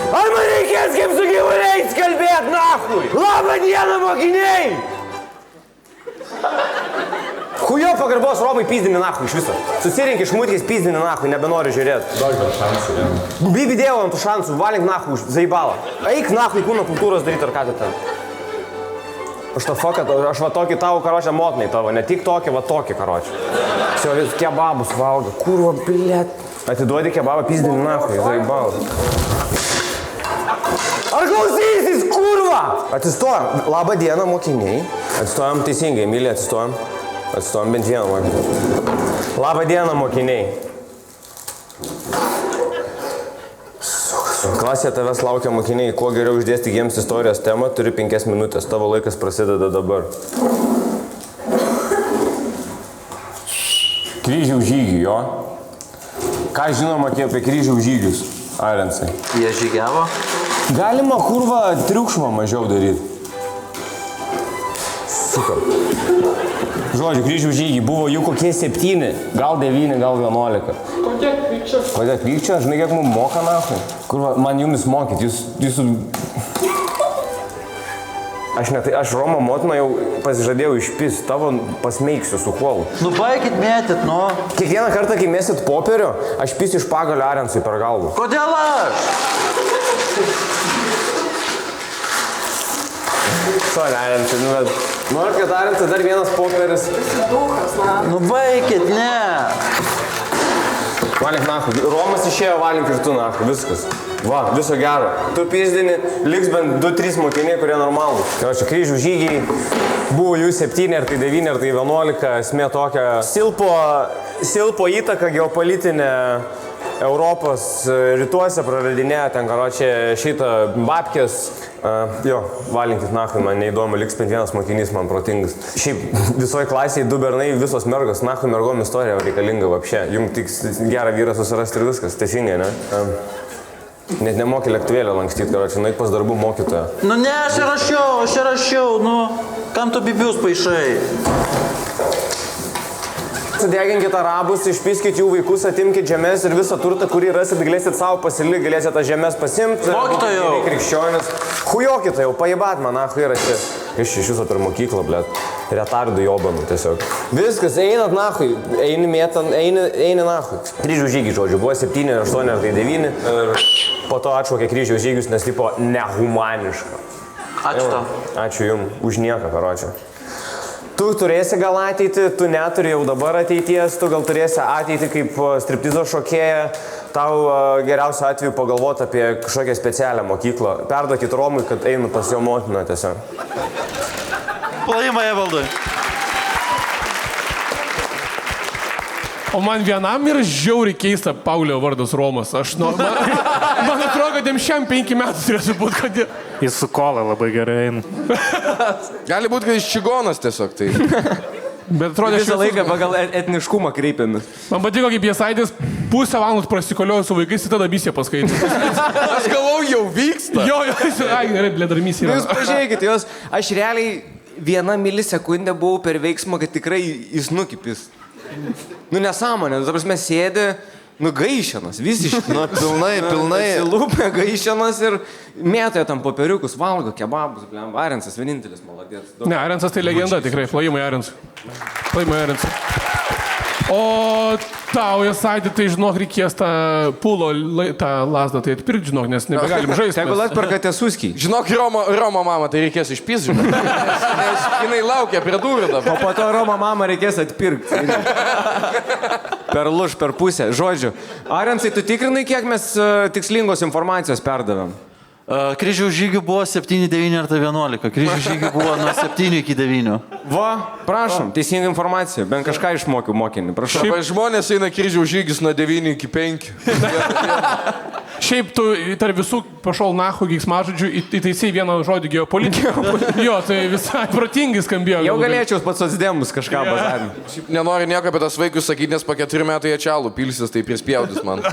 Ar man reikės kaip su gyvuliais kalbėt, nahui? Labą dieną mokiniai! Hujo pagarbos Romai pizdini nahui iš viso. Susirink iš mutkės pizdini nahui, nebenoriu žiūrėti. Daug dar šansų, ja. Bibi dėjau ant tų šansų, valink nahui, zaibalą. Eik nahui kūno kultūros daryti ar ką tu ten. Aš va tokį tavo karočią motnai tavo, ne tik tokį, va tokį karočią. Vis kebabus valgo, kurva, blėt. Atiduodi kebabą pizdini nahui, zaibalą. Ar klausysis, kurva? Atsistojam. Labą dieną, mokiniai. Atsistojam teisingai, Emilija, atsistojam. Atstovam bent vieną mokinį. Labą dieną, mokiniai. Klasėje tavęs laukia mokiniai. Kuo geriau išdėstyk jiems istorijos temą, turi 5 minutės. Tavo laikas prasideda dabar. Kryžiaus žygių, jo? Ką žinoma apie kryžiaus žygius, Arensai? Jie žygiavo? Galima, kurva, triukšmą mažiau daryti. Super. Žodžiu, kryžių žygiai buvo jų kokie 7, gal 9, gal 11. Kokiek pykčio? Kokiek pykčio? Žinai, kiek mums moka nahui? Kur man jumis mokyt, jūsų... Aš Romo motiną jau pasižadėjau išpis, tavo pasmeiksiu su kuolu. Nu baikit mėtyt, nu. Kiekvieną kartą, kai mėsit popierių, aš pisiu iš pagalio Arensui per galvą. Kodėl aš? Sorry, Arensai, noriu, kad Arensai dar vienas popieris. Dukas, na. Nu baikit, ne. Valink nahui. Romas išėjo, valink ir tu nahui. Viskas. Va, viso gero. Tu pizdini, liks bent 2-3 mokiniai, kurie normalų. Čia kryžių žygiai. Buvo jų 7, ar tai 9, ar tai 11. Esmė tokia. Silpo įtaka geopolitinė Europos rytuose praradinėjo ten, karočią, šitą babkės. Jo, valinkit nahui, man neįdomu, liks bent vienas mokinys, man protingas. Šiaip visoje klasėje 2 bernai, visos mergos, nahui mergom istorija reikalinga vapšė. Jums tik gerą vyrą susirasti ir viskas, teisingai, ne? Net nemoki lėktuvėlio lankstyti, karočiui, nueik pas darbų mokytoją. Nu ne, aš čia rašiau, nu, kam tu bibius paišai? Sudeginkit arabus, išpiskit jų vaikus, atimkit žemės ir visą turtą, kurį rasit, galėsit savo pasilikti, galėsit tas žemės pasimti. Mokytojau! Krikščionis. Hujokite jau, pajibat man, ahui, yra čia. Iš jūsų per mokyklą, blėt. Retardų jobanų tiesiog. Viskas, einat nahui, eini mėtan, eini nahui. Kryžių žygį, žodžiu, buvo 7, 8 ar 9 ir po to atšaukė kryžių žygius, nes tipo nehumaniška. Ačiū tau. Ačiū jums, už nieką, karočią. Tu turėsi gal ateitį, tu neturi jau dabar ateities, tu gal turėsi ateitį kaip striptizo šokėja, tau geriausiu atveju pagalvoti apie kažkokią specialią mokyklą. Perduokit Romui, kad einu pas jo motiną tiesiog. Plojimai, Evaldui. O man vienam yra žiauriai keista Paulio vardas Romas. Man atrodo, kad jam šiam 5 metų turėtų būti, kad Jis su kola labai gerai eina. Gali būti, kad jis čigonas tiesiog tai. Bet atrodo, Visą laiką pagal etniškumą kreipiamis. Man patiko, kaip Jasaitis pusę valandos prasikoliojo su vaikais ir tada misiją paskaitė. Aš galvau, jau vyksta. Jo, gerai, blė, dar misija. Jūs pažiūrėkit, aš realiai 1 milisekundę buvau per veiksmą, kad tikrai jis nukipis. Nu nesąmonė, ta prasme sėdi, nu gaišenas, visiškai. Nu, pilnai. Lūpė gaišenas ir mėtoja tam popieriukus, valgo kebabus, blem, Arensas vienintelis maladės. Ne, Arensas tai legenda, tikrai, plojimai Arensui. Plojimai Arensui. O tau, Jasaitį, tai žinok, reikės tą pulo, tą lasdą, tai atpirkti, žinok, nes nebegalim žaisti. Tegul atperkate suskį. Žinok, Romo mamą tai reikės išpis, žinok. Nes jinai laukia prie durų dabar. O po to Romo mamą reikės atpirkti. Per luš, per pusę. Žodžiu, Arensai, tu tikrinai, kiek mes tikslingos informacijos perdavėm? Kryžių žygių buvo 7, 9 ar 11. Kryžių žygių buvo nuo 7 iki 9. Va, prašom, teisinga informacija. Bent kažką išmokiau mokinį, prašau. Šiaip žmonės eina kryžių žygis nuo 9 iki 5. Šiaip tu tarp visų pašol nahu giksmažodžių įtaisai vieną žodį geopolitiką. Jo, tai visai protingai skambėjo. Jau galėčiau pats socdemus kažką bazarinti. Šiaip nenoriu nieko apie tas vaikus sakyti, nes po 4 metų jie čialų pilsis, tai prispjaudys man.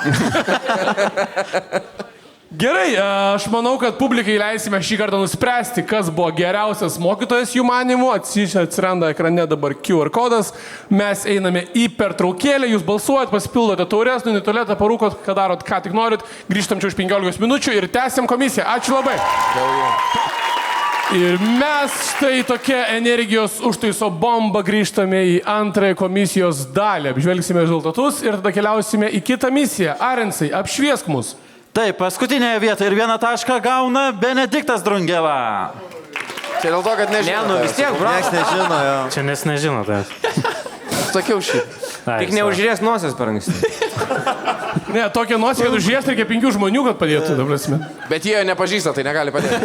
Gerai, aš manau, kad publikai leisime šį kartą nuspręsti, kas buvo geriausias mokytojas jų manimu. Atsiranda ekrane dabar QR kodas. Mes einame į pertraukėlę, jūs balsuojat, pasipildote taurės, nuėjate į tualetą, parūkot, ką darot, ką tik norit. Grįžtam čia už 15 minučių ir tęsiam komisiją. Ačiū labai. Ir mes štai tokia energijos užtaiso bomba grįžtame į antrąją komisijos dalį. Apžvelgsime rezultatus ir tada keliausime į kitą misiją. Arensai, apšviesk mus. Taip, paskutinėje vietoje ir 1 tašką gauna Benediktas Drungela. Čia dėl to, kad nežino. Ne, nu vis tiek, bro. Niekas nežino, jo. Čia nes nežino tai. Sakiau šį. Tik neužžiūrės nosies per anksti. Ne, tokia nosė, kad užžies reikia 5 žmonių, kad padėtų, ta prasme. Bet jie nepažįsta, tai negali padėti.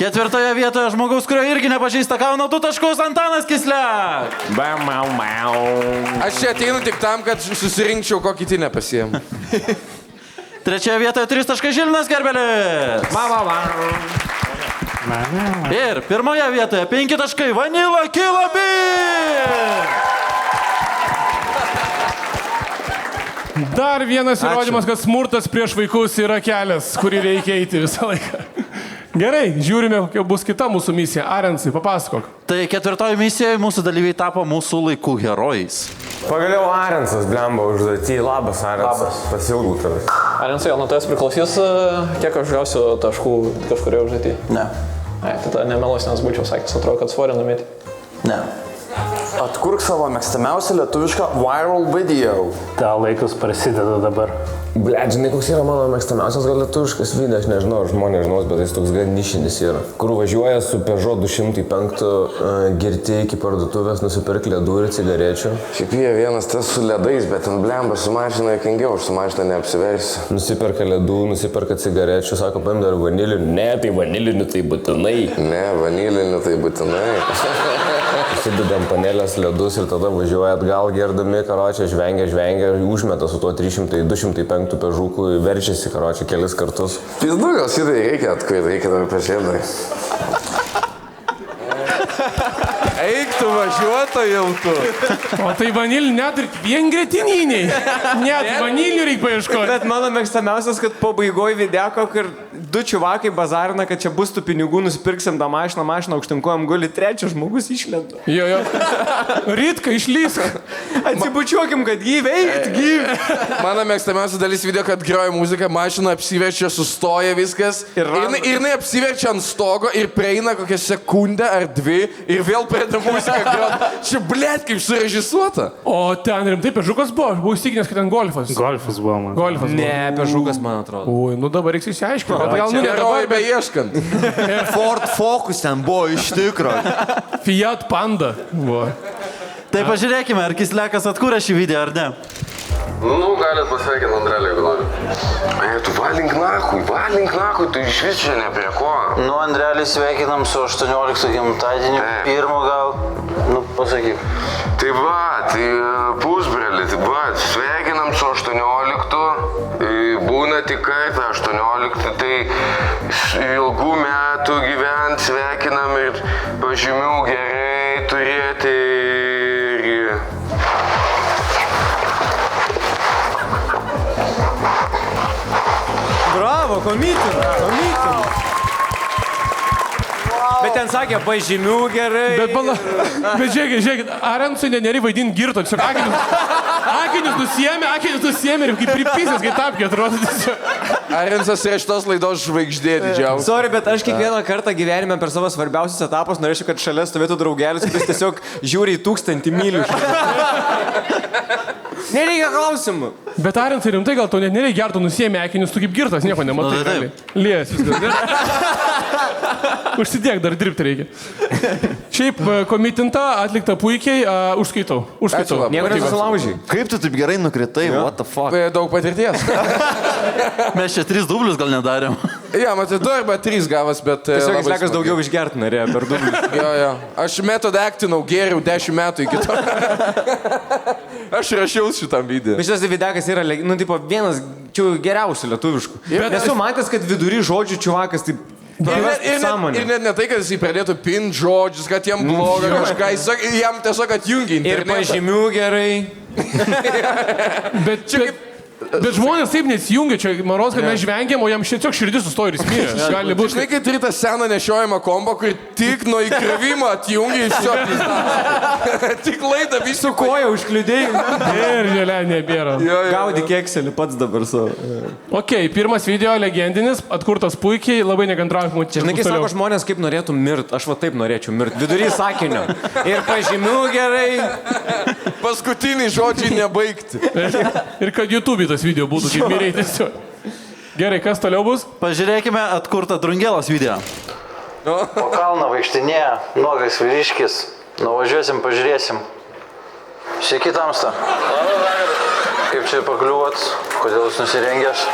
4 vietoje žmogaus, kurio irgi nepažįsta, gauna 2 taškus Antanas Kisliak. Aš čia ateinu tik tam, kad susirinkčiau, ko kiti nepasiėmė. 3 vietoje 3 taškai Žilvinas Gerbelis. Ir 1 vietoje 5 taškai Vanila Kilabi. Dar vienas įrodymas, kad smurtas prieš vaikus yra kelias, kurį reikia eiti visą laiką. Gerai, žiūrime, kokia bus kita mūsų misija. Arensai, papasakok. Tai 4 misijoje mūsų dalyviai tapo mūsų laikų herojais. Pagaliau Arensas, blemba, užduotį. Labas, Arensas. Pasilgų tavęs. Arensai, nuo tavęs priklausys, kiek aš gausiu taškų kažkurioje užduotį? Ne. Ai, tai tada nemelos, nes būčiau sakęs, atrodo, kad svorį numėti. Ne. Atkurk savo mėgstamiausią lietuvišką viral video. Ta laikas prasideda dabar. Blet, žinai, koks yra mano mėgstamiausias gal lietuviškas video, aš nežinau, ar žmonės žinos, bet jis toks gan nišinis yra. Kur važiuoja su Peugeot 205 girti iki parduotuvės, nusipirk ledų ir cigarečių. Šiaip jie vienas tas su ledais, bet ant blemba su mašina jokingiau, aš su mašina neapsiversiu. Nusiperka ledų, nusiperka cigarečių, sako, paim dar vanilinių. Ne, tai vanilinių tai būtinai. Ne, vanilinių tai būtinai. Susidedam panelės ledus ir tada važiuoja atgal gerdami, karočią, žvengia, užmeta su tuo 205 pežūkų, verčiasi, karočią, kelis kartus. Pizdu, gal šitai reikia atkurti, reikia dar pažiūrėti. Eik tu! tu važiuoto jau tu. O tai vanilį net ir vien gretininiai. Net vanilių reikia paieškoti. Bet mano mėgstamiausias, kad pabaigoje videko, kur du čiuvakai bazarina, kad čia bus tų pinigų, nusipirksim tą mašiną aukštinkojam guli, trečias žmogus išlenda. Jo. Rytka, išlysk. Atsibučiuokim, kad gyvi. Mano mėgstamiausia dalis video, kad groja muzika, mašina apsiverčia, sustoja viskas. Ir jinai apsiverčia ant stogo ir prieina kokią sekundę ar dvi ir vėl pradeda muziką groti. Čia, blėt, kaip surežisuota. O ten rimtai pežukas buvo, aš buvau įstikinęs, kad ten golfas. Golfas buvo, man. Golfas buvo. Ne, pežukas, man atrodo. Ui, nu dabar reiks išsiaiškinti. Herojai beieškant. Ford Focus ten buvo iš tikro. Fiat Panda buvo. Tai pažiūrėkime, ar Kislekas atkūrė šį video, ar ne? Nu, galit pasveikinti Andrelį, jeigu nori. Tu valink nakui, tu iš vis čia ne prie ko. Nu, Andrelį sveikinam su 18 gimtadieniu. Pirmo gal, pasakyk. Tai va, tai pusbrelį, tai va, sveikinam su 18, būna tik kartą 18, tai ilgų metų gyvent sveikinam ir pažymių gerai turėti ir... Bravo, komitin. Bet ten sakė, pažymių gerai. Bet žiūrėkit, Arensui neneri vaidinti girto. Akinius nusiėmė ir kaip pripysės, kai tapkė, atrodo. Arensas yra šitos laidos žvaigždė didžiausia. Sorry, bet aš kiekvieną kartą gyvenime per savo svarbiausius etapus norėčiau, kad šalia stovėtų draugelis, kuris tiesiog žiūri į 1000 mylių. Nereikia klausimų. Bet Arensai rimtai, gal to nereikia gertų nusiėmė akinius, tu kaip girtas, nieko nematai. Lies viskas. Užsidėk, dar dirbti reikia. Šiaip komitinta, atlikta puikiai, užskaitau. Nieko nesusilaužiai. Kaip tu taip gerai nukritai, what the fuck? Daug patirties. Mes čia 3 dublius gal nedarėm. Ja, matai, 2 arba 3 gavas, bet... Tiesiog Kislekas daugiau išgert norėjo per dublius. Jo. Aš metodą aktinau, geriau 10 metų iki to. Aš rašiaus šitam video. Bet šitas videkas yra, vienas geriausių lietuviškų. Bet esu matęs, kad vidury žodžių čiuvakas taip... Ir net ne tai, kad jis pradėtų pint žodžius, kad jam bloga kažką, jam tiesiog atjungia internetą. Ir pažymių gerai. Bet žmonės taip nesijungia, čia maros, kad mes žvengiam, o jam tiesiog širdis sustoja ir spyrė. Gali būti. Žinai, kai turi tą seną nešiojimą kombo, kur tik nuo įkrovimo atjungia iš šio pizdą. Tik laidą visų koją užkliudėjai. Ir žėlė nebėra. Gaudyk Excelį pats dabar savo. Ok, pirmas video legendinis, atkurtas puikiai, labai nekantraujam. Žinai, kai sako žmonės, kaip norėtų mirt, aš va taip norėčiau mirt. Vidury sakinio. Ir pažymių gerai. Paskutiniai žodžiai nebaigti. Ir kad YouTube tas video būtų kaip miriai tiesiog. Gerai, kas toliau bus? Pažiūrėkime atkurtą Drungelos video. Po kalną vaikštinėja, nuogais vyriškis. Nuvažiuosim, pažiūrėsim. Sveiki, tamsta. Kaip čia pakliuvot? Kodėl jūs nusirengęs?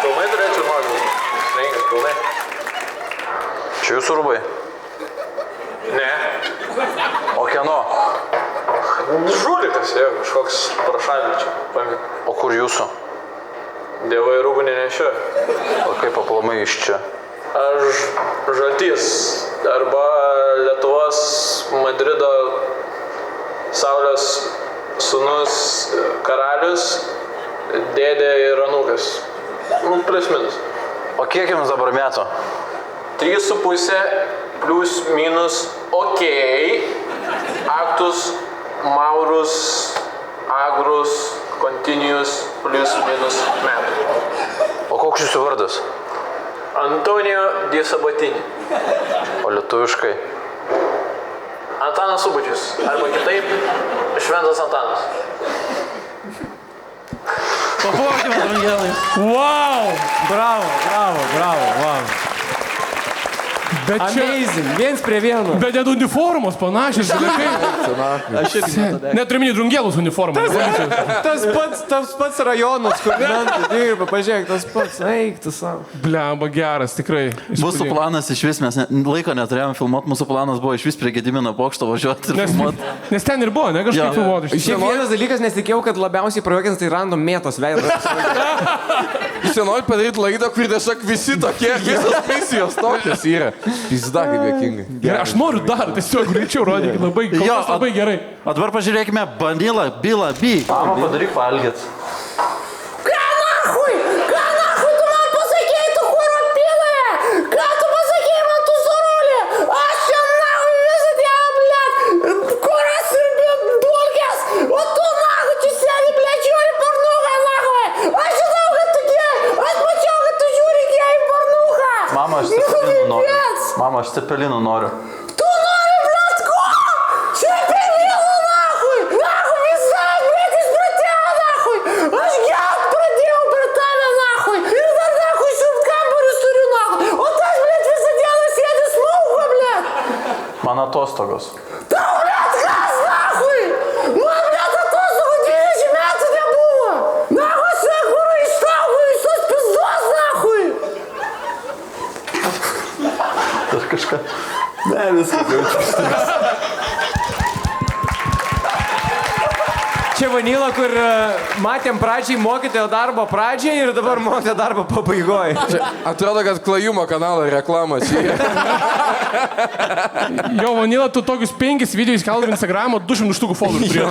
Pilnai turėčiau nogų. Rengęs pilnai. Čia jūsų rūbai? Ne. O kieno? Žulikas, jau, kažkoks prašaldyčiau. O kur jūsų? Dievai rūbų nenešioja. O kaip aplamai iš čia? Aš Žaltys arba Lietuvos Madrido Saulės sūnus karalius, dėdė ir anūkas. Plius minus. O kiek jums dabar metų? 3,5 plius minus ok. Aktus, maurus, agrus, continuous, plius minus metų. O koks jūsų vardas? Antonijo Di Sabatini. O lietuviškai? Antanas Subačius. Arba kitaip, Šventas Antanas. Paplokime, Drungelai. Wow! Bravo. Bet čia... Amazing, viens prie vieno. Bet net uniformos panašios. Aš irgi net turiu Drungelos uniformą. Tas pats rajonas, kur mentai dirba, pažiūrėk, tas pats, eik tu savo. Blemba, geras, tikrai. Mūsų planas iš vis, mes laiko neturėjom filmuoti, mūsų planas buvo iš vis prie Gedimino bokšto važiuoti ir filmuoti. Nes ten ir buvo, ne kažkaip filmuoti. Šiaip vienas dalykas, nesitikėjau, kad labiausiai prajuokins tai random mėtos veidas. Jūs norit padaryti laidą, kur tiesiog visi tokie, visos misijos tokios yra. Pizda kaip juokingai. Gerai, aš noriu dar, tiesiog greičiau rodyti, labai gerai. O dabar pažiūrėkime Vanilla Bila B. Mama, padaryk valgyt. Ką nachui tu man pasakėjai, tu kuro pilė? Ką tu pasakėjai man, tu sorulė? Aš čia nachui visą dieną, blėt, kuras ir dulkės, o tu nachui čia sėdi, blėt, žiūri pornuką, nachui. Aš žinau, kad tu gėjai, aš mačiau, kad tu žiūri gėjai pornuką. Mama, aš cepelinų noriu. Mama, aš cepelinų noriu. Tu nori, blėt, ko? Cepelinų, nachui. Nachui visai, blėt, išpratėjo, nachui. Aš gert pradėjau per tave, nachui. Ir dar, nachui, šiup kambarius turiu, nachui. O tas, blėt, visą dieną sėdi smaugo, blėt. Man atostogos. Tau, blėt, kas, nachui? Man, blėt, atostogų 20 metų nebuvo. Nachui, sekuru, ištraukų iš tos pizdos, nachui. Aš kažką... Ne, viskas jaučiu. Čia Vanila, kur matėm pradžiai mokytojo darbo pradžiai ir dabar mokytojo darbo pabaigoje. Atrodo, kad klajumo kanalo reklama čia. Jo, Vanila, tu tokius 5 video įskelbė Instagramo, 200 štukų followerių turėjo.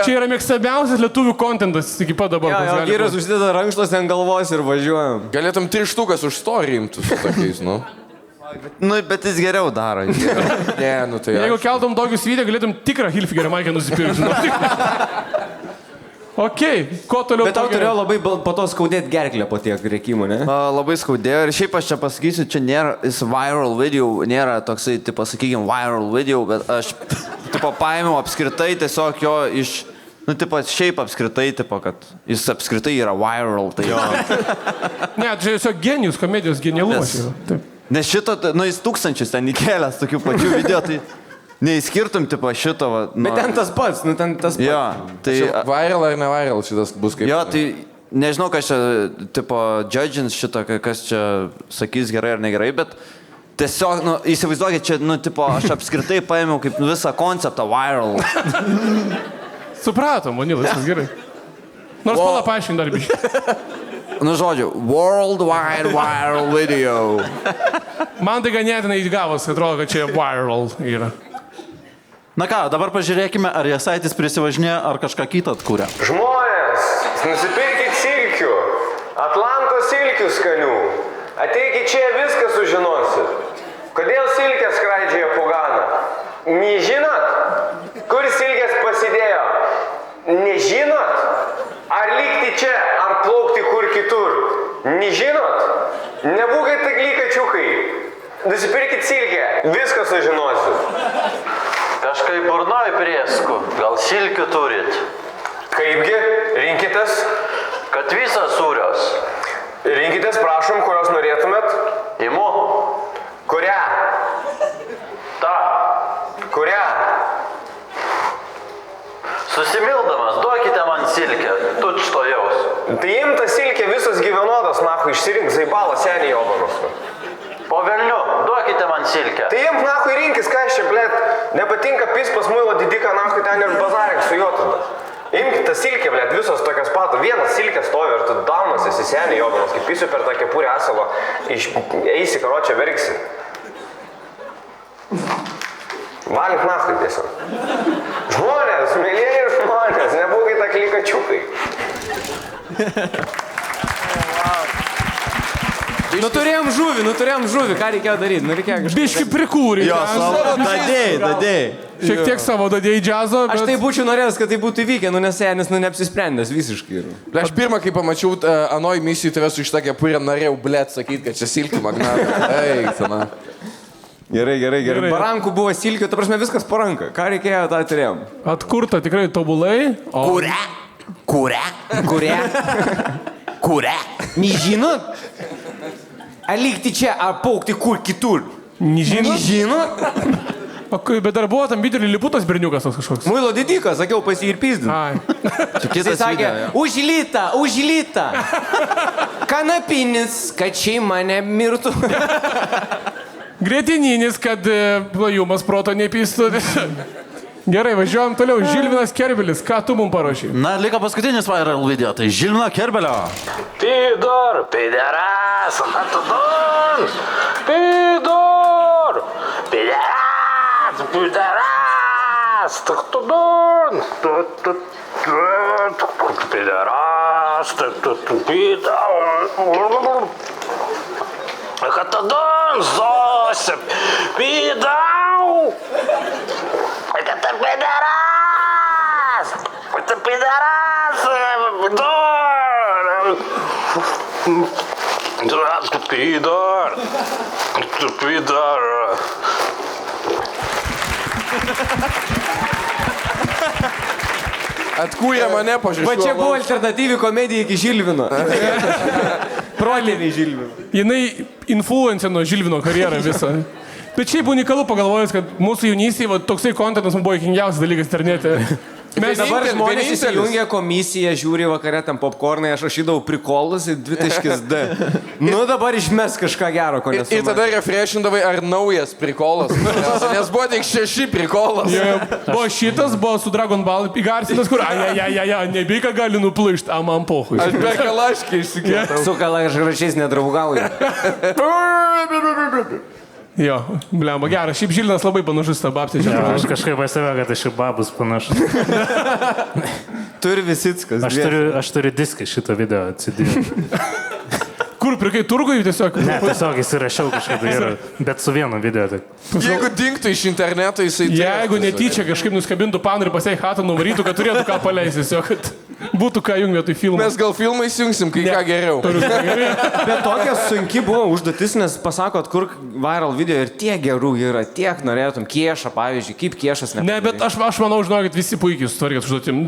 Čia yra mėgstamiausias lietuvių kontentas iki pat dabar. Jo, vyras užsideda rankšluostį ant galvos ir važiuojam. Galėtum 3 štukas už story imtų su tokiais, nu. Nu, bet jis geriau daro. Ne, nu tai... Jeigu keltum tokius video, galėtum tikrą Hilfigerį Maikę nusipirkti. Okei, ko toliau? Bet tau turėjo labai po to skaudėti gerklę po tiek rėkimų, ne? Labai skaudėjo ir šiaip aš čia pasakysiu, čia nėra, jis viral video, nėra toksai, tipo, sakykime, viral video, bet aš, tipo, paėmiau apskritai tiesiog jo iš, nu, tipo, šiaip apskritai, tipo, kad jis apskritai yra viral, tai jo. Ne, čia tiesiog genijus, komedijos genialumas yra. Taip. Nes šito, nu, jis 1000 ten įkėlęs tokių pačių video, tai neįskirtum, tipo, šito, va. Nu, bet ten tas pats, nu, ten tas pats. Jo, tai... Viral ar ne viral šitas bus kaip... Jo, tai nežinau, kas čia, tipo, judgins šito, kas čia sakys gerai ar negerai, bet tiesiog, nu, įsivaizduokit, čia, nu, tipo, aš apskritai paėmiau kaip visą konceptą viral. Supratom, Vanila, viskas gerai. Nors pala paaiškint dar biškai. Nu, žodžiu, worldwide viral video. Man tai ganėtinai įgavos, atrodo, kad čia viral yra. Na ką, dabar pažiūrėkime, ar Jasaitis prisivažinė, ar kažką kitą atkūrė. Žmonės, nusipirkit silkių. Atlanto silkių skanių. Ateikit čia, viską sužinosit. Kodėl silkės skraidžioja po Ganą? Nežinot? Kur silkės pasidėjo? Nežinot? Ar likti čia, ar plaukti kur kitur? Nežinot? Nebūkit tak lykačiukai. Nusipirkit silkę, viską sužinosit. Kažkaip burnoj priesku, gal silkių turit? Kaipgi? Rinkitės? Kad visas sūrios. Rinkitės, prašom, kurios norėtumėt. Imu. Kurią? Ta. Kurią? Susimildamas, duokite man silkę, tučto jaus. Tai imta silkė visos gyvenodas, nahu, išsirink zaibalą senį jobanus. Po velniu, duokite man silkę. Tai imk, nahu, rinkis, ką aš čia, blėt, nepatinka pispas muilo didiką, nahu, ten ir bazarink su juo tada. Imk tą silkę, blėt, visos tokias pato, vienas silkė stovi ir tu daunas esi senį jobanus, kaip pisiu per tą kepurę asalo, eisi, karočią, verksi. Valink nahu tiesiog. Žmonės, mėlyje žmonės, nebūkit tak lykačiukai. Nu turėjom žuvį, ką reikėjo daryti? Nu reikėjo kažką. Biški prikūrė. Jo, savo dadėjai. Šiek tiek savo dadėjai džiazo, bet... Aš tai būčiau norėjęs, kad tai būtų įvykę, nu nes senis, nu neapsisprendęs visiškai. Aš pirmą, kai pamačiau anoj misijų, tave su šitą kepurę norėjau, blėt, sakyti, kad čia silkių magnatas. Eik, sena. Gerai. Barankų buvo silkių, ta prasme viskas po ranką. Ką reikėjo, tą turėjom. Atkurta tikrai tobulai. O... Kurią? Nežinot? Ar likti čia, ar paukti kur kitur? Nežinot? Bet dar buvo tam video liputas berniukas kažkoks. Muilo didikas, sakiau, pas jį ir pizdin. Jisai sakė, užlyta. Kanapinis, kad šeima nemirtų. Gretininis, kad plajumas proto nepystų. Gerai, važiuojam toliau. Žilvinas Kerbelis, ką tu mums parašy? Na, liko paskutinis viral video, tai Žilvino Kerbelio. Pidor, pideras, atudon, pidor, pideras, pideras, atudon, pideras, pidor, atudon, zosip, pidau, это пидорас, это пидорас, пидор, пидор, пидор. Atkūrė mane po šešių. Va čia buvo alternatyvi komedija iki Žilvino. Protėviai Žilvino. Jinai influencino Žilvino karjerą visą. Bet šiaip unikalu pagalvojus, kad mūsų jaunystėje toksai kontentas mums buvo juokingiausias dalykas internete. Mes dabar žmonės įsijungia komisiją, žiūri vakare tam popkornai, aš rašydavau prikolus į 2.d. Nu dabar išmes kažką gero, ko nesu. Ir tada refreshindavai, ar naujas prikolas. Nes buvo tik 6 prikolas. Buvo šitas, buvo su Dragon Ball įgarsinas, kur nebeiką gali nuplaišti, a man pohui. Aš per kalaškį išsikėtau. Su kalašrašiais nedraugauju. Jo, blemba, geras. Šiaip Žilvinas labai panašus tą babtį. Aš kažkaip pasivė, kad aš į babus panašus. Turi Visickas. Aš turiu diską šito video atsidėjau. Kur, pirkai turgui tiesiog? Ne, tiesiog įsirašiau kažkada, bet su vienu video. Jeigu dinktų iš interneto, jisai... Jeigu netyčia kažkaip nuskabintų paną ir pasiai hatą nuvarytų, kad turėtų ką paleisti, tiesiog, kad būtų ką jung vietoj filmų. Mes gal filmai įjungsim, kai ką geriau. Bet tokia sunki buvo užduotis, nes pasakot, kur viral video ir tiek gerų yra, tiek norėtum Kiešą, pavyzdžiui, kaip Kiešas ne. Ne, bet aš manau, žinokit, visi puikiai sutvarkėt užduotim.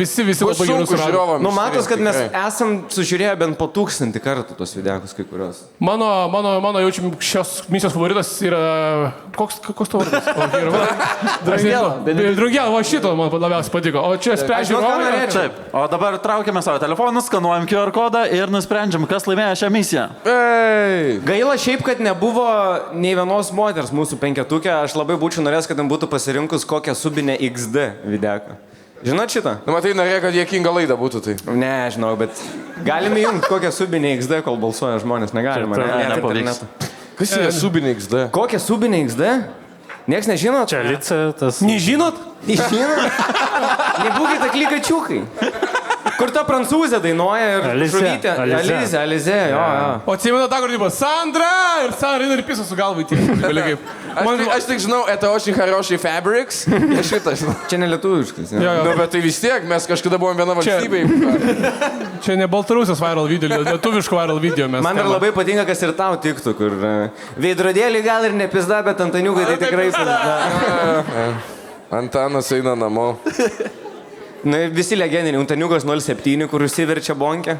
Visi labai gerus surado. Nu, matos, kad mes esam sužiūrėję bent po 1000 kartų tos videokus kai kurios. Mano jaučiam šios misijos favoritas yra... Koks tavo vardas? Drungėla, va šito man labiausiai patiko. O čia sprendžiu rolę. Taip, o dabar traukiame savo telefonus, skanuojam QR kodą ir nusprendžiam, kas laimėjo šią misiją. Gaila šiaip, kad nebuvo nei vienos moters mūsų penketukė. Aš labai būčiau norėjęs, kad ten būtų pasirinkus kokią subinę XD videoką. Žinot šitą? Nu, matai, norėjo, kad jėkinga laida būtų tai. Ne, žinau, bet galime jungti kokią subinę XD, kol balsuoja žmonės. Negalima. Nepavyks. Kas yra subinė XD? Kokią subinę XD? Niekas nežinot? Čia Lice, tas... Nežinot? Nežinot? Nebūkite klikačiukai. Kur ta prancūzė dainuoja ir žuvytė. Alizė, jo. O atsimenu tą, kur tipo Sandra ir Sandra ir pisa su galvai tie. Aš tik žinau, это очень хороший fabrics. Šitą žinau. Čia ne lietuviškas. Nu, bet tai vis tiek, mes kažkada buvom viena valstybė. Čia ne Baltarusijos viral video, lietuviško viral video mes. Man ir labai patinka, kas ir tau tiktų, kur veidrodėlį gal ir ne pizda, bet Antaniukai tai tikrai pizda. Antanas eina namo. Na, visi legendiniai, Antaniukas 07, kur užsiverčia bonkę.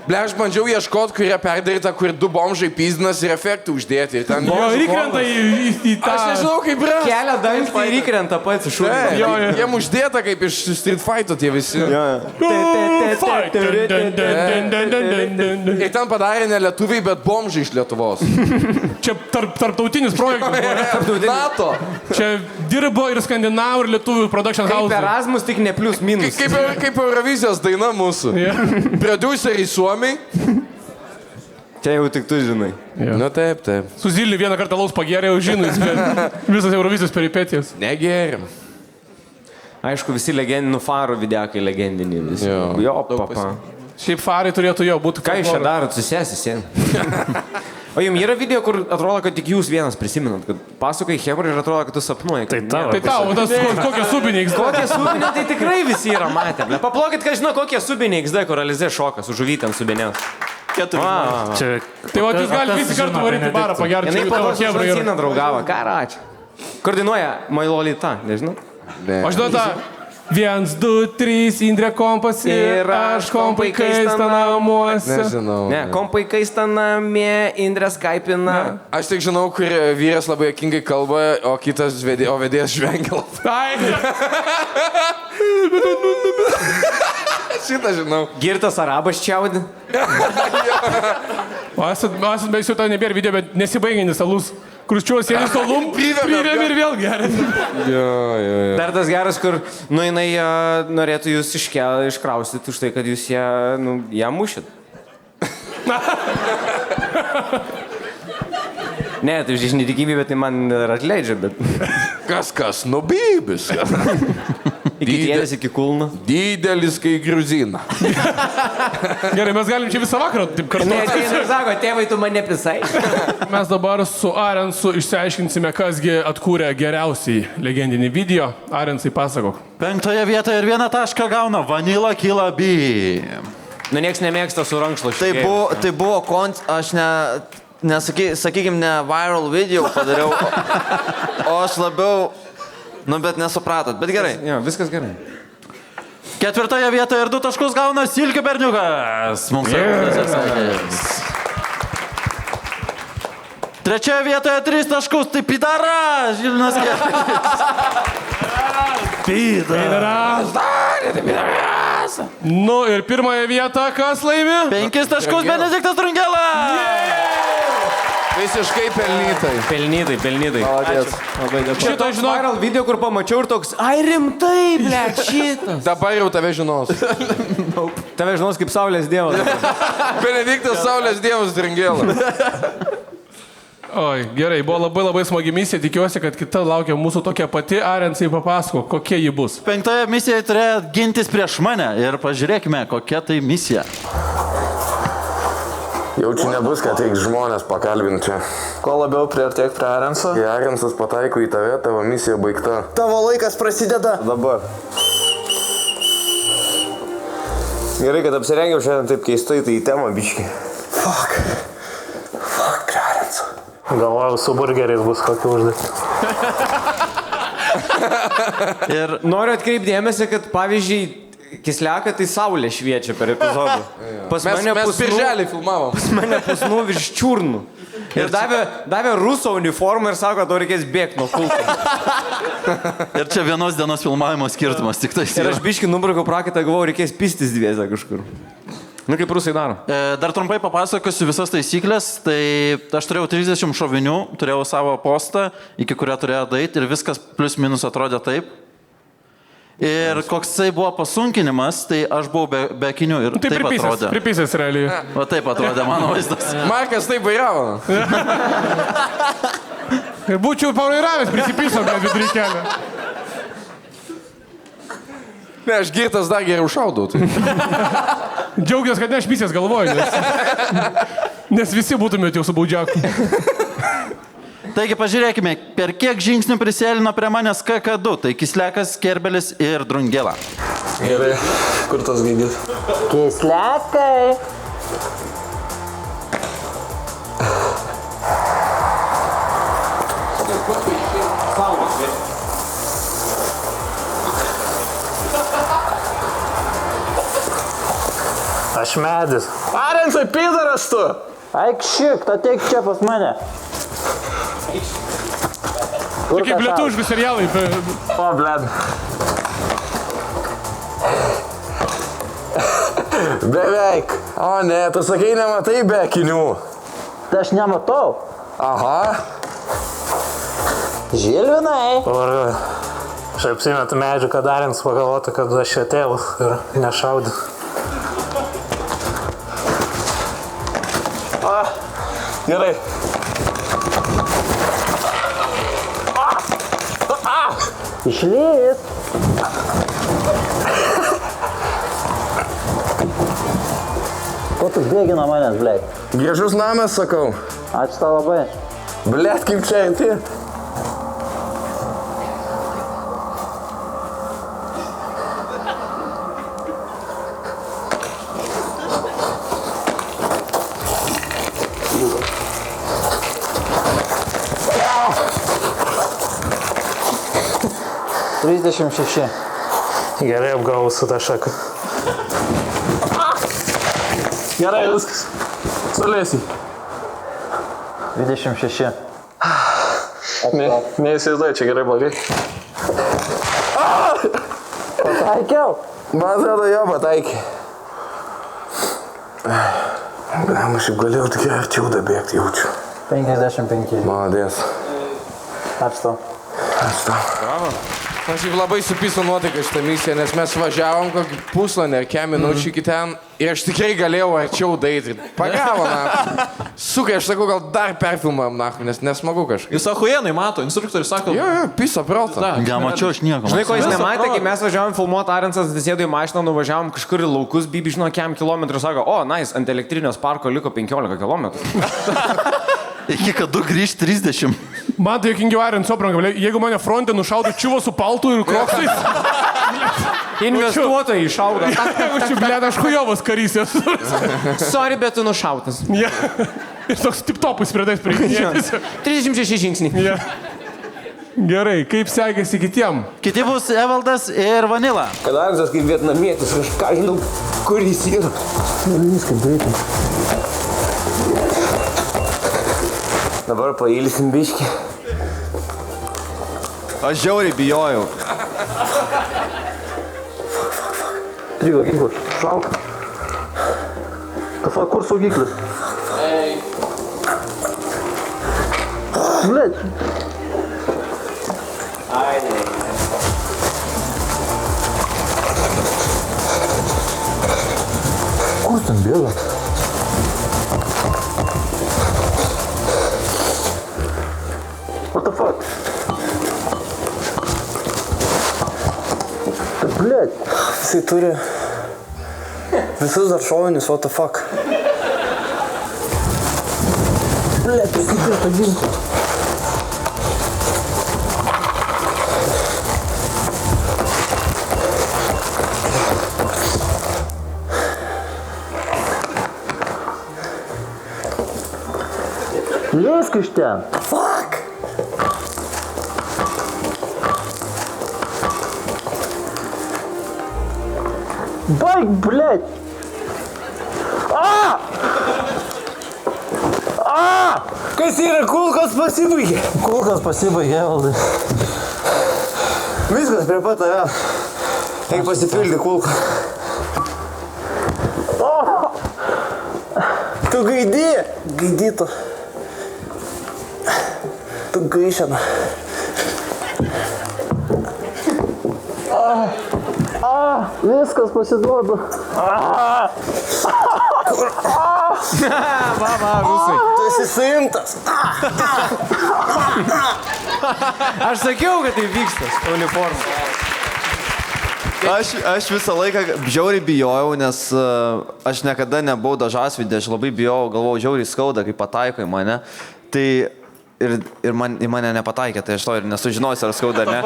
Ble, aš bandžiau ieškoti, kurie perdaryta, kur 2 bomžai pizdinas ir efektų uždėti. Ir ten... Jo, ir įkrenta į tą... Aš nežinau, kaip yra. Kelia dangstį ir įkrenta pats iš šūdų. Jiem uždėta kaip iš Street Fighto tie visi. Ir ten padarė ne lietuviai, bet bomžai iš Lietuvos. Čia tarptautinis projektas. NATO. Čia dirbo ir skandinavų, ir lietuvių production house. Kaip Erasmus, tik ne plius minus. Kaip Eurovizijos daina mūsų. Produceriai Suomiai. Čia jau tik tu žinai. Nu taip. Su Zilį vieną kartą laus pagėrė, jau žinai, visas Eurovizijos peripetijas. Negėrim. Aišku, visi legendinių farų videokai legendiniai visi. Jo, papa. Šiaip farai turėtų jo būti. Ką jūs čia darot, susėsi sėn? O jums yra video, kur atrodo, kad tik jūs vienas prisimenat, kad pasakai Hebra ir atrodo, kad tu sapnuoji. Tai tavo, tas kokie subiniai XD. Kokie subiniai, tai tikrai visi yra matę. Paplokit, kad žinau, kokie subiniai XD, kur Alizė šoka su žuvytėm subinės. 4. Tai va, jūs galite visi kartu varyti į barą pagerti. Jinai pagal su Francina draugavo. Karač. Kur dainuoja Mailolita, nežinau? Aš žinau tą 1, 2, 3, Indrė kompas ir aš kompai kaista namuose. Nežinau. Ne, kompai kaista namie, Indrė skaipina. Aš tik žinau, kur vyras labai jokingai kalba, o kitas vedėjas žvengia. Šitą žinau. Girtas arabas čiaudė. Esat, mes jau tą nebėra video, bet nesibaigiantis alus. Kruščiuos sėdė stalum, privėm ir vėl gerai. Dar tas geras, kur, jinai norėtų jūs iškraustyti už tai, kad jūs ją mušit. Ne, tai iš netikimybė, tai man atleidžia, bet... Kas, nubybis. Iki tėlės, iki kulno. Didelis, kai griuzina. Gerai, mes galim čia visą vakarą taip kartu. Ne, tai sako, tėvai, tu mane pisai. Mes dabar su Arensu išsiaiškinsime, kasgi atkūrė geriausiai legendinį video. Arensai, pasakok. 5 vietoje ir 1 tašką gauna Vanilla Killa B. Nieks nemėgsta su rankšluočiu. Tai buvo aš sakykime, ne viral video padariau, o aš labiau, bet nesupratot, bet gerai. Jo, viskas gerai. 4 vietoje ir 2 taškus gauna Silkių berniukas. Mums sakys. 3 vietoje 3 taškus, tai Pidara, Žilinas Kelis. Pidaras. Nu ir 1 vietą kas laimi? 5 taškus Benediktas Drungela. Visiškai pelnytai. Pelnytai. Ačiū. Šito viral video, kur pamačiau ir toks, ai rimtai, ble, šitas. Dabar jau tave žinos. Tave žinos kaip Saulės dievas. Benediktas Saulės dievas Drungela. Oi, gerai, buvo labai smagi misija, tikiuosi, kad kita laukia mūsų tokia pati. Arensai, papasako, kokia ji bus. 5 misija turėjo gintis prieš mane ir pažiūrėkime, kokia tai misija. Jaučiu nebus, kad reiks žmonės pakalbinti čia. Kuo labiau priartėk prie Arenso. Kai Arensas pataiko į tave, tavo misija baigta. Tavo laikas prasideda. Dabar. Gerai, kad apsirengiau šiandien taip keistai, tai į temą biškį. Fuck, prie Arenso. Galvojau, su burgeriais bus kokiu užduotį. Ir noriu atkreipdėmėsi, kad pavyzdžiui, Kisliaką tai saulė šviečia per epizodą. Mes birželį filmavom. Pas mane pusnų virš čiurnų. Ir davė ruso uniformą ir sako, tau reikės bėgti nuo kulto. Ir čia vienos dienos filmavimo skirtumas, tik tai. Ir aš biškį nubraukau prakitą, galvojau, reikės pistis dviesę kažkur. Nu, kaip rusai daro. Dar trumpai papasakosiu visas taisyklės. Tai aš turėjau 30 šovinių, turėjau savo postą, iki kurio turėjau daeiti ir viskas plius minus atrodė taip. Ir koksai buvo pasunkinimas, tai aš buvau be akinių ir taip atrodė. Pripysės realiai. O taip atrodė mano vaizdas. Markas taip vairavo. Būčiau pavairavęs, prisipysiu, bet vidury kelią. Ne, aš girtas dar geriau šaudau. Džiaugiuosi, kad ne aš misijas galvoju, nes visi būtumėt jau su baudžiaku. Taigi pažiūrėkime, per kiek žingsnių prisėlino prie manęs KK2, tai Kisliakas, Kerbelis ir Drungela. Gerai, kur tas gaidys? Kisliakai. Aš medis. Arensai, pidaras tu! Aikšyk, ateik čia pas mane. Kaip lietuviški serialai. O, bled. Beveik. O ne, tu sakai, nematai be akinių. Tai aš nematau. Aha. Žilvinai. Aš apsimetu medžių, kad Arens pagalvotų, kad aš atėjau ir nešaudžiu. Gerai. Išlys. Ko tu bėgi nuo manęs, blėt? Gražus namas, sakau. Ačiū tau labai. Blėt, kaip čia enti. Gerai apgavau su tą šaką. Gerai, viskas. Sulėsi. 26. Neįsivaizduoju, čia gerai blogai. Pataikiau. Man atrodo, jo pataikė. Aš jau galėjau tik arčiau dabėgti, jaučiu. 55. Maladės. Ačiū tau. Bravo. Aš jau labai supysiu nuotaiką šitą misiją, nes mes važiavom kokį puslanį ar kem minučių iki ten ir aš tikrai galėjau arčiau daitri. Pagavo, na. Sukai, aš sakau, gal dar perfilmuojam, na, nes nesmagu kažkaip. Jis achujenai mato, instruktorius sako. Jo, piso protą. Nemačiau aš nieko. Žinai, ko jis nematė, kai mes važiavom filmuoti, Arensas atsisėdo į mašiną, nuvažiavom kažkur į laukus, Bibi žino, kiam kilometrų, sako, o, nice, ant elektrinės parko liko 15 km. Iki kada grįž 30. Man tai jokingiau Arent sopranga, jeigu mane fronte nušaudo čiuvo su paltu ir kroksais. Investuotojai išaugo. Aš hujovas karys esu. Sorry, bet tu nušautas. Ja. Ir toks tip-topus pridais priekinėtis. 36 žingsniai. Ja. Gerai, kaip sekėsi kitiem? Kiti bus Evaldas ir Vanila. Kad Arsas kaip vietnamietis, aš ką žinau, kur jis yra. Viskas greitai. Dabar pailsim biškį. Aš žiauriai bijojau. Trigo, ginklas, šalk. Tafa, kur saugiklis? Blet. Kur ten bėga? What the fuck? Блять, jisai turi visus dar šovinius, what the fuck? Блять, prisidėjo tą ginklą. Lėsk iš ten. Fuck! Baig, блядь! Kas yra, kulkos pasibaigė? Kulkos pasibaigė, Evaldai. Viskas prie pat tave. Eik pasipildyti kulką. Tu gaidį? Gaidytų. Tu gaišena. Viskas pasiduodu. Va, rusai. Tu esi suimtas. Aš sakiau, kad tai vyksta uniforma. Aš visą laiką žiauriai bijojau, nes aš niekada nebuvau dažasvidė, aš labai bijojau, galvojau, žiauriai skauda, kai pataiko į mane. Tai ir į mane nepataikė, tai aš to ir nesužinosiu, ar skauda ar ne.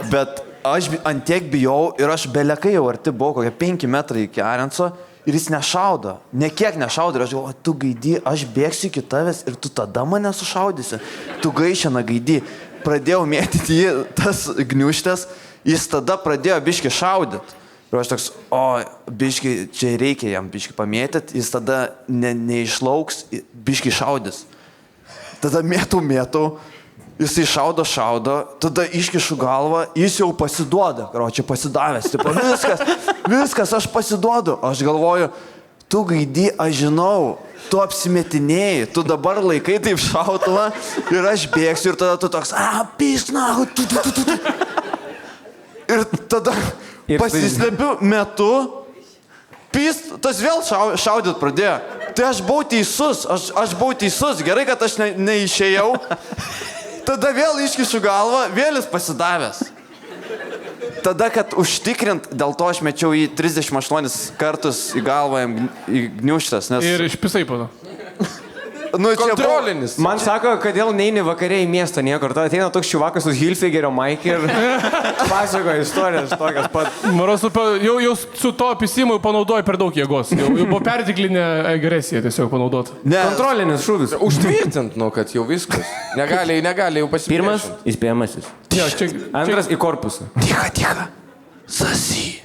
Bet aš antiek bijojau ir aš belekai jau arti buvau, kokie 5 metrai iki Arenso ir jis nešaudo, nekiek nešaudo ir aš galvoju, tu gaidy, aš bėgsiu iki tavęs ir tu tada mane sušaudysi, tu gaišena gaidy. Pradėjau mėtyti jį, tas gniuštės, jis tada pradėjo biški šaudyti. Ir aš toks, biški, čia reikia jam biški pamėtyti, jis tada neišlauks, biški šaudys. Tada mėtau, jisai šaudo, tada iškišu galvą, jis jau pasiduoda, karočią pasidavęs, tipo, viskas, aš pasiduodu. Aš galvoju, tu gaidy, aš žinau, tu apsimetinėjai, tu dabar laikai taip šautuvą ir aš bėgsiu ir tada tu toks, pisnahu, ir tada pasislepiu metu, tas vėl šaudyt pradėjo. Tai aš buvau teisus, gerai, kad aš neišėjau. Tada vėl iškišu galvą, vėl jis pasidavęs. Tada, kad užtikrint, dėl to aš mečiau jį 38 kartus į galvą į gniuštas, nes... Ir išpisai po to. Kontrolinis. Man sako, kodėl neini vakarė į miestą niekur. Tada ateina toks čiuvakas su Hilfigerio maikį ir pasakoja istorijas tokias pat. Maras, jau su to apisimu panaudoji per daug jėgos. Jau buvo pertiklinė agresija tiesiog panaudota. Kontrolinis šūvis. Užtvirtint, kad jau viskas. Negali jau pasipriešinti. Pirmas, įspėjamasis. Antras į korpusą. Ticha. Sasi.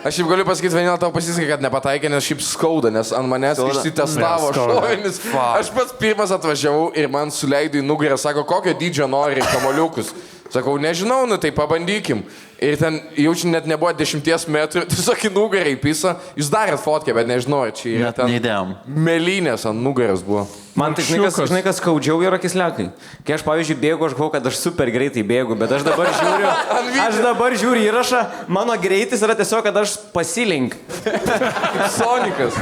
Aš šiaip galiu pasakyti, vienėl tau pasisakai, kad nepataikė, nes šiaip skauda, nes ant manęs išsitestavo šovinis. Aš pats pirmas atvažiavau ir man suleido į nugarą, sako, kokio dydžio nori kamoliukus. Sakau, nežinau, tai pabandykim. Ir ten jaučiu net nebuvo 10 metrų, tiesiog į nugarą įpisa. Jūs darėt fotkę, bet nežinau, čia yra Net ten neįdėjom. Melynės ant nugaros buvo. Man tai žinai, kas skaudžiau yra kislekai. Kai aš, pavyzdžiui, bėgu, aš galvoju, kad aš super greitai bėgu, bet aš dabar žiūriu įrašą, mano greitis yra tiesiog, kad aš pasilink. Sonikas.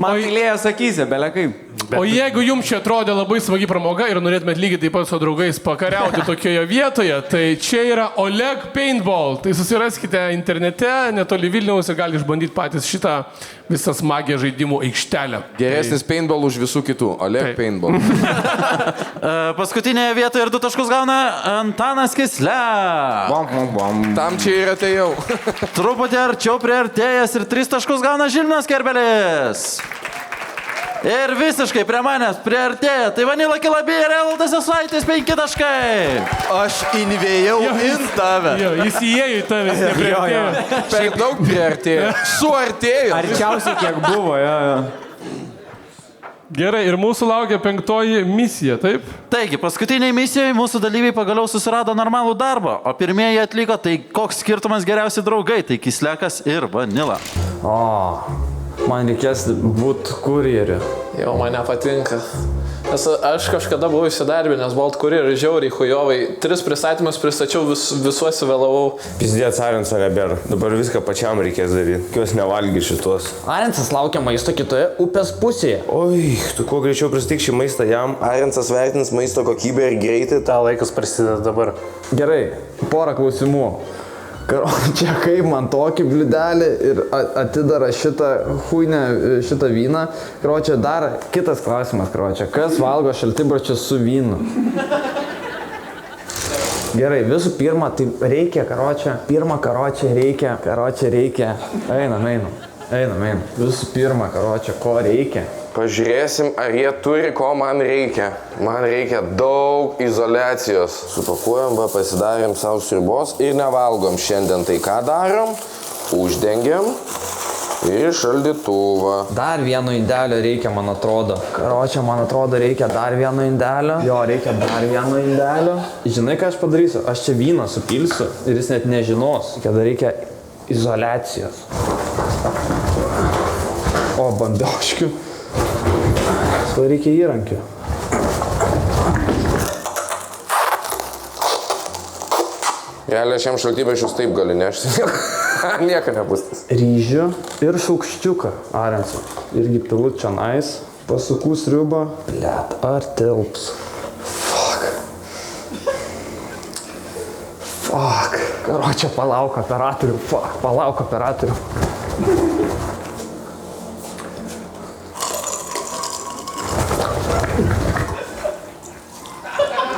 Man tylėjęs akyse, belekai. O jeigu jums čia atrodė labai smagi pramoga ir norėtumėt lygiai taip pat su draugais pakariauti tokioje vietoje, tai čia yra Oleg Paintball. Tai susiraskite internete, netoli Vilniaus ir gali išbandyti patys šitą visą smagę žaidimų aikštelę. Geresnis paintball už visų kitų. Oleg Paintball. Paskutinėje vietoje ir 2 taškus gauna Antanas Kisle. Tam čia ir atėjau. Truputį arčiau priartėjęs ir 3 taškus gauna Žilvinas Kerbelis. Ir visiškai prie manęs priartėja. Tai Vanila Kilabė ir Evaldas Jasaitis 5 taškai. Aš invėjau į tave. Jo, jis įėjo į tave, jis nepriartėjo. Per daug priartėjo. Suartėjo. Arčiausiai kiek buvo, jo. Gerai, ir mūsų laukia 5 misija, taip? Taigi, paskutiniai misijai mūsų dalyviai pagaliau susirado normalų darbą, o pirmieji atliko tai koks skirtumas geriausi draugai, tai Kislekas ir Vanila. Man reikės būti kurjeriu. Jau man nepatinka. Nes aš kažkada buvau įsidarbinęs Bolt kurjerį žiauriai hujovai. 3 pristatymus pristačiau, visuose vėlavau. Pizdėts Arenso nebėra. Dabar viską pačiam reikės daryti. Kios nevalgy šitos. Arensas laukia maisto kitoje upės pusėje. Oi, tu kuo greičiau pristatyk šį maistą jam. Arensas vertins maisto kokybę ir greitį. Ta laikas prasideda dabar. Gerai, porą klausimų. Čia kaip man tokį bliudelį ir atidara šitą huinę, šitą vyną. Čia dar kitas klausimas, kas valgo šaltibarčius su vynu? Gerai, visų pirma, tai reikia, reikia. Einam. Visų pirma, ko reikia? Pažiūrėsim, ar jie turi, ko man reikia. Man reikia daug izoliacijos. Supakuojam, pasidarėm savo sriubos ir nevalgom šiandien. Tai ką darom? Uždengiam ir šaldytuvą. Dar vieno indelio reikia, man atrodo. Man atrodo, reikia dar vieno indelio. Jo, reikia dar vieno indelio. Žinai, ką aš padarysiu? Aš čia vyną supilsiu ir jis net nežinos. Kada reikia izoliacijos. O, bandioškių. Tai reikia įrankių. Realiai aš jam šaltybašius taip gali nešti. Nieko nebus. Ryžių ir šaukščiuką Arensą. Irgi pilu čia nais. Pasukų sriubą. Blet, ar tilps? Fuck. Karočią, palauk operatorių.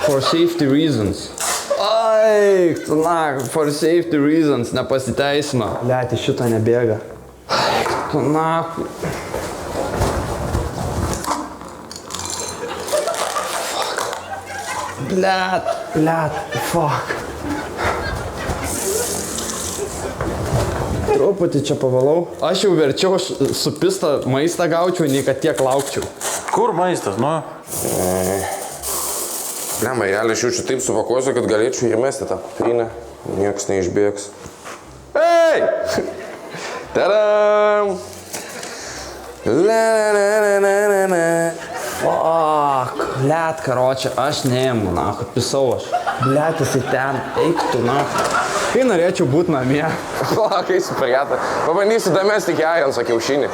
For safety reasons. For safety reasons nepasiteisino. Leti, šito nebėga. Blet, fuck. Truputį čia pavalau. Aš jau verčiau supistą maistą gaučiau, nei kad tiek laukčiau. Kur maistas, nu? Lemai, realiai aš jaučiu taip supakuosiu, kad galėčiau įmesti tą kuprinę. Niekas neišbėgs. Ei! Tadam! Fuck, blet, karočią, aš neimu, pisau aš. Blet, jisai ten, eik tu, Kai norėčiau būti namie. Kai suprijata. Pabandysiu damesti iki Arenso kiaušinį.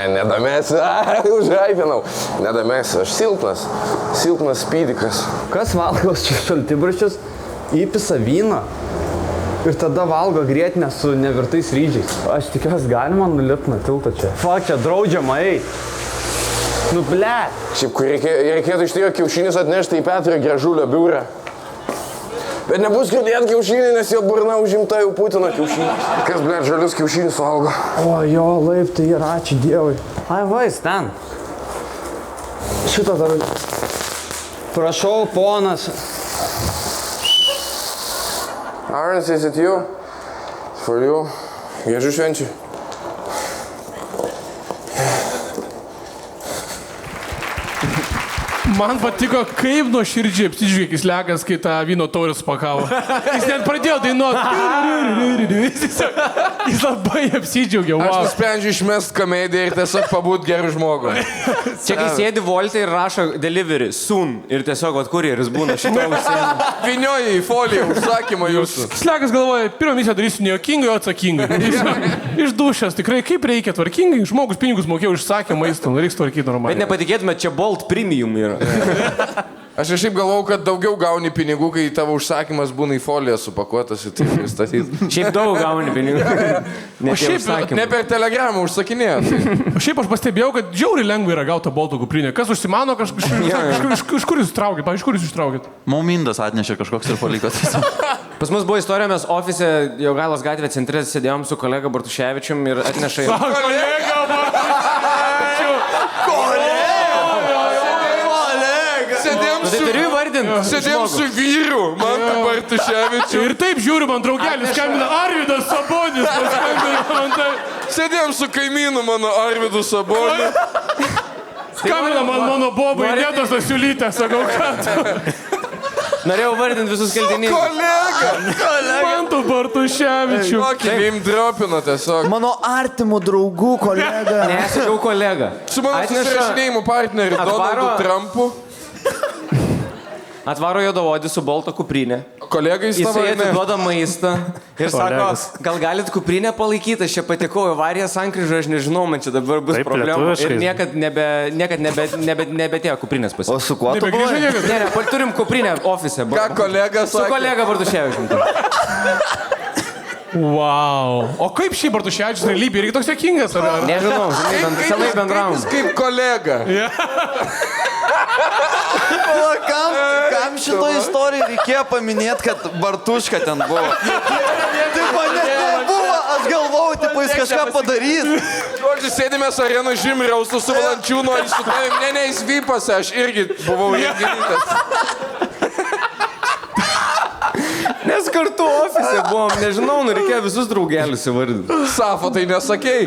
Nedamėsiu, užraipinau. Nedamėsiu, aš silpnas spydikas. Kas valgo šaltibarščius, įpisa vyną ir tada valgo grietinę su nevirtais ryžiais. Aš tikiuosi, galima nulipti nuo tilto čia. Fuck, čia draudžiama, blet. Šiaip, kur reikėtų iš tikrųjų kiaušinis atnešti į Petro Gražulio biurą. Bet nebus girdėt kiaušinį, nes jo burna užimta jau Putino kiaušinį. Kas, blet, žalius kiaušinius valgo? O, jo, laip, tai yra, ačiū Dievui. Ai, vais, ten. Šitą dar... Prašau, ponas. Arens, is it you? It's for you. Gražių švenčių. Man patiko, kaip nuo širdžiai apsidžiūrė Kislekas, kai tą vyno taurę supakavo. Jis net pradėjo dainuoti. Jis labai apsidžiaugė. Aš nusprendžiu išmest komediją ir tiesiog pabūt gerų žmogų. Čia kai sėdi Volte ir rašo delivery, soon. Ir tiesiog kurjeris būna šitą užsienį. Vinioja į foliją užsakymą jūsų. Kislekas galvoja, pirmą misiją darysiu nejokingai, o atsakingai. Iš dušės, tikrai kaip reikia tvarkingai. Žmogus pinigus mokėjo užsakė maistą, reiks tvarkyti normaliai. Bet nepatikėtumėt, čia Bolt Premium yra. Aš šiaip galvau, kad daugiau gauni pinigų, kai tavo užsakymas būna į foliją supakuotas ir taip pristatyti. Šiaip daug gauni pinigų. O šiaip ne per telegramą užsakinėjo. O šiaip aš pastebėjau, kad žiauriai lengva yra gauti Bolto kuprinę. Kas užsimano, iš kur jūs ištraukėt? Pavyzdžiui, iš kur jūs ištraukėt? Maumindas atnešė kažkoks ir paliko. Pas mus buvo istorija, mes ofise Jogailos gatvė centre sėdėjom su kolega Bartuševičium ir atneša... Kolega Bartuševičium! Sėdėjom su vyru, man Bartuševičiu. Ir taip žiūriu, man draugelis skambina Arvydas Sabonis. Sėdėjom su kaimynu mano Arvydu Saboniu. Skambina man mano bobai, Netas Asiulytė, sakau, kad... Norėjau vardinti visus kaltininkus. Kolega! Man tu Bartuševičiu. Kokį jim dropino tiesiog. Mano artimų draugų kolega. Ne, sakiau kolega. Su mano susirašinėjimų partneriu Donaldu Trumpu. Atvaro juodavodį su Bolto kuprinė. Kolegai savo. Jisai atiduoda maistą ir sako, gal galit kuprinę palaikyti, aš čia patekau į avariją sankryžą, aš nežinau, man čia dabar bus problemų. Ir niekad nebetėjo kuprinės pas. O su kuo tu buvai? Ne, turim kuprinę ofise. Ką kolega sakė? Su kolega Bartuševičium. Wow. O kaip šį Bartuševičius realybė? Irgi toks jokingas? Nežinau, senai bendravom. Kaip kolega. Kam šito istoriją reikėjo paminėti, kad Bartuška ten buvo? Taip, manęs nebuvo, aš galvojau, tipo, jis kažką padarys. Žodžiu, sėdėmės arenų žymriaustų su Valančiūnu, aš su tavim, ne, jis vypose, aš irgi buvau renginytas. Nes kartu ofise buvom, nežinau, reikėjo visus draugelius įvardinti. Safo tai nesakei.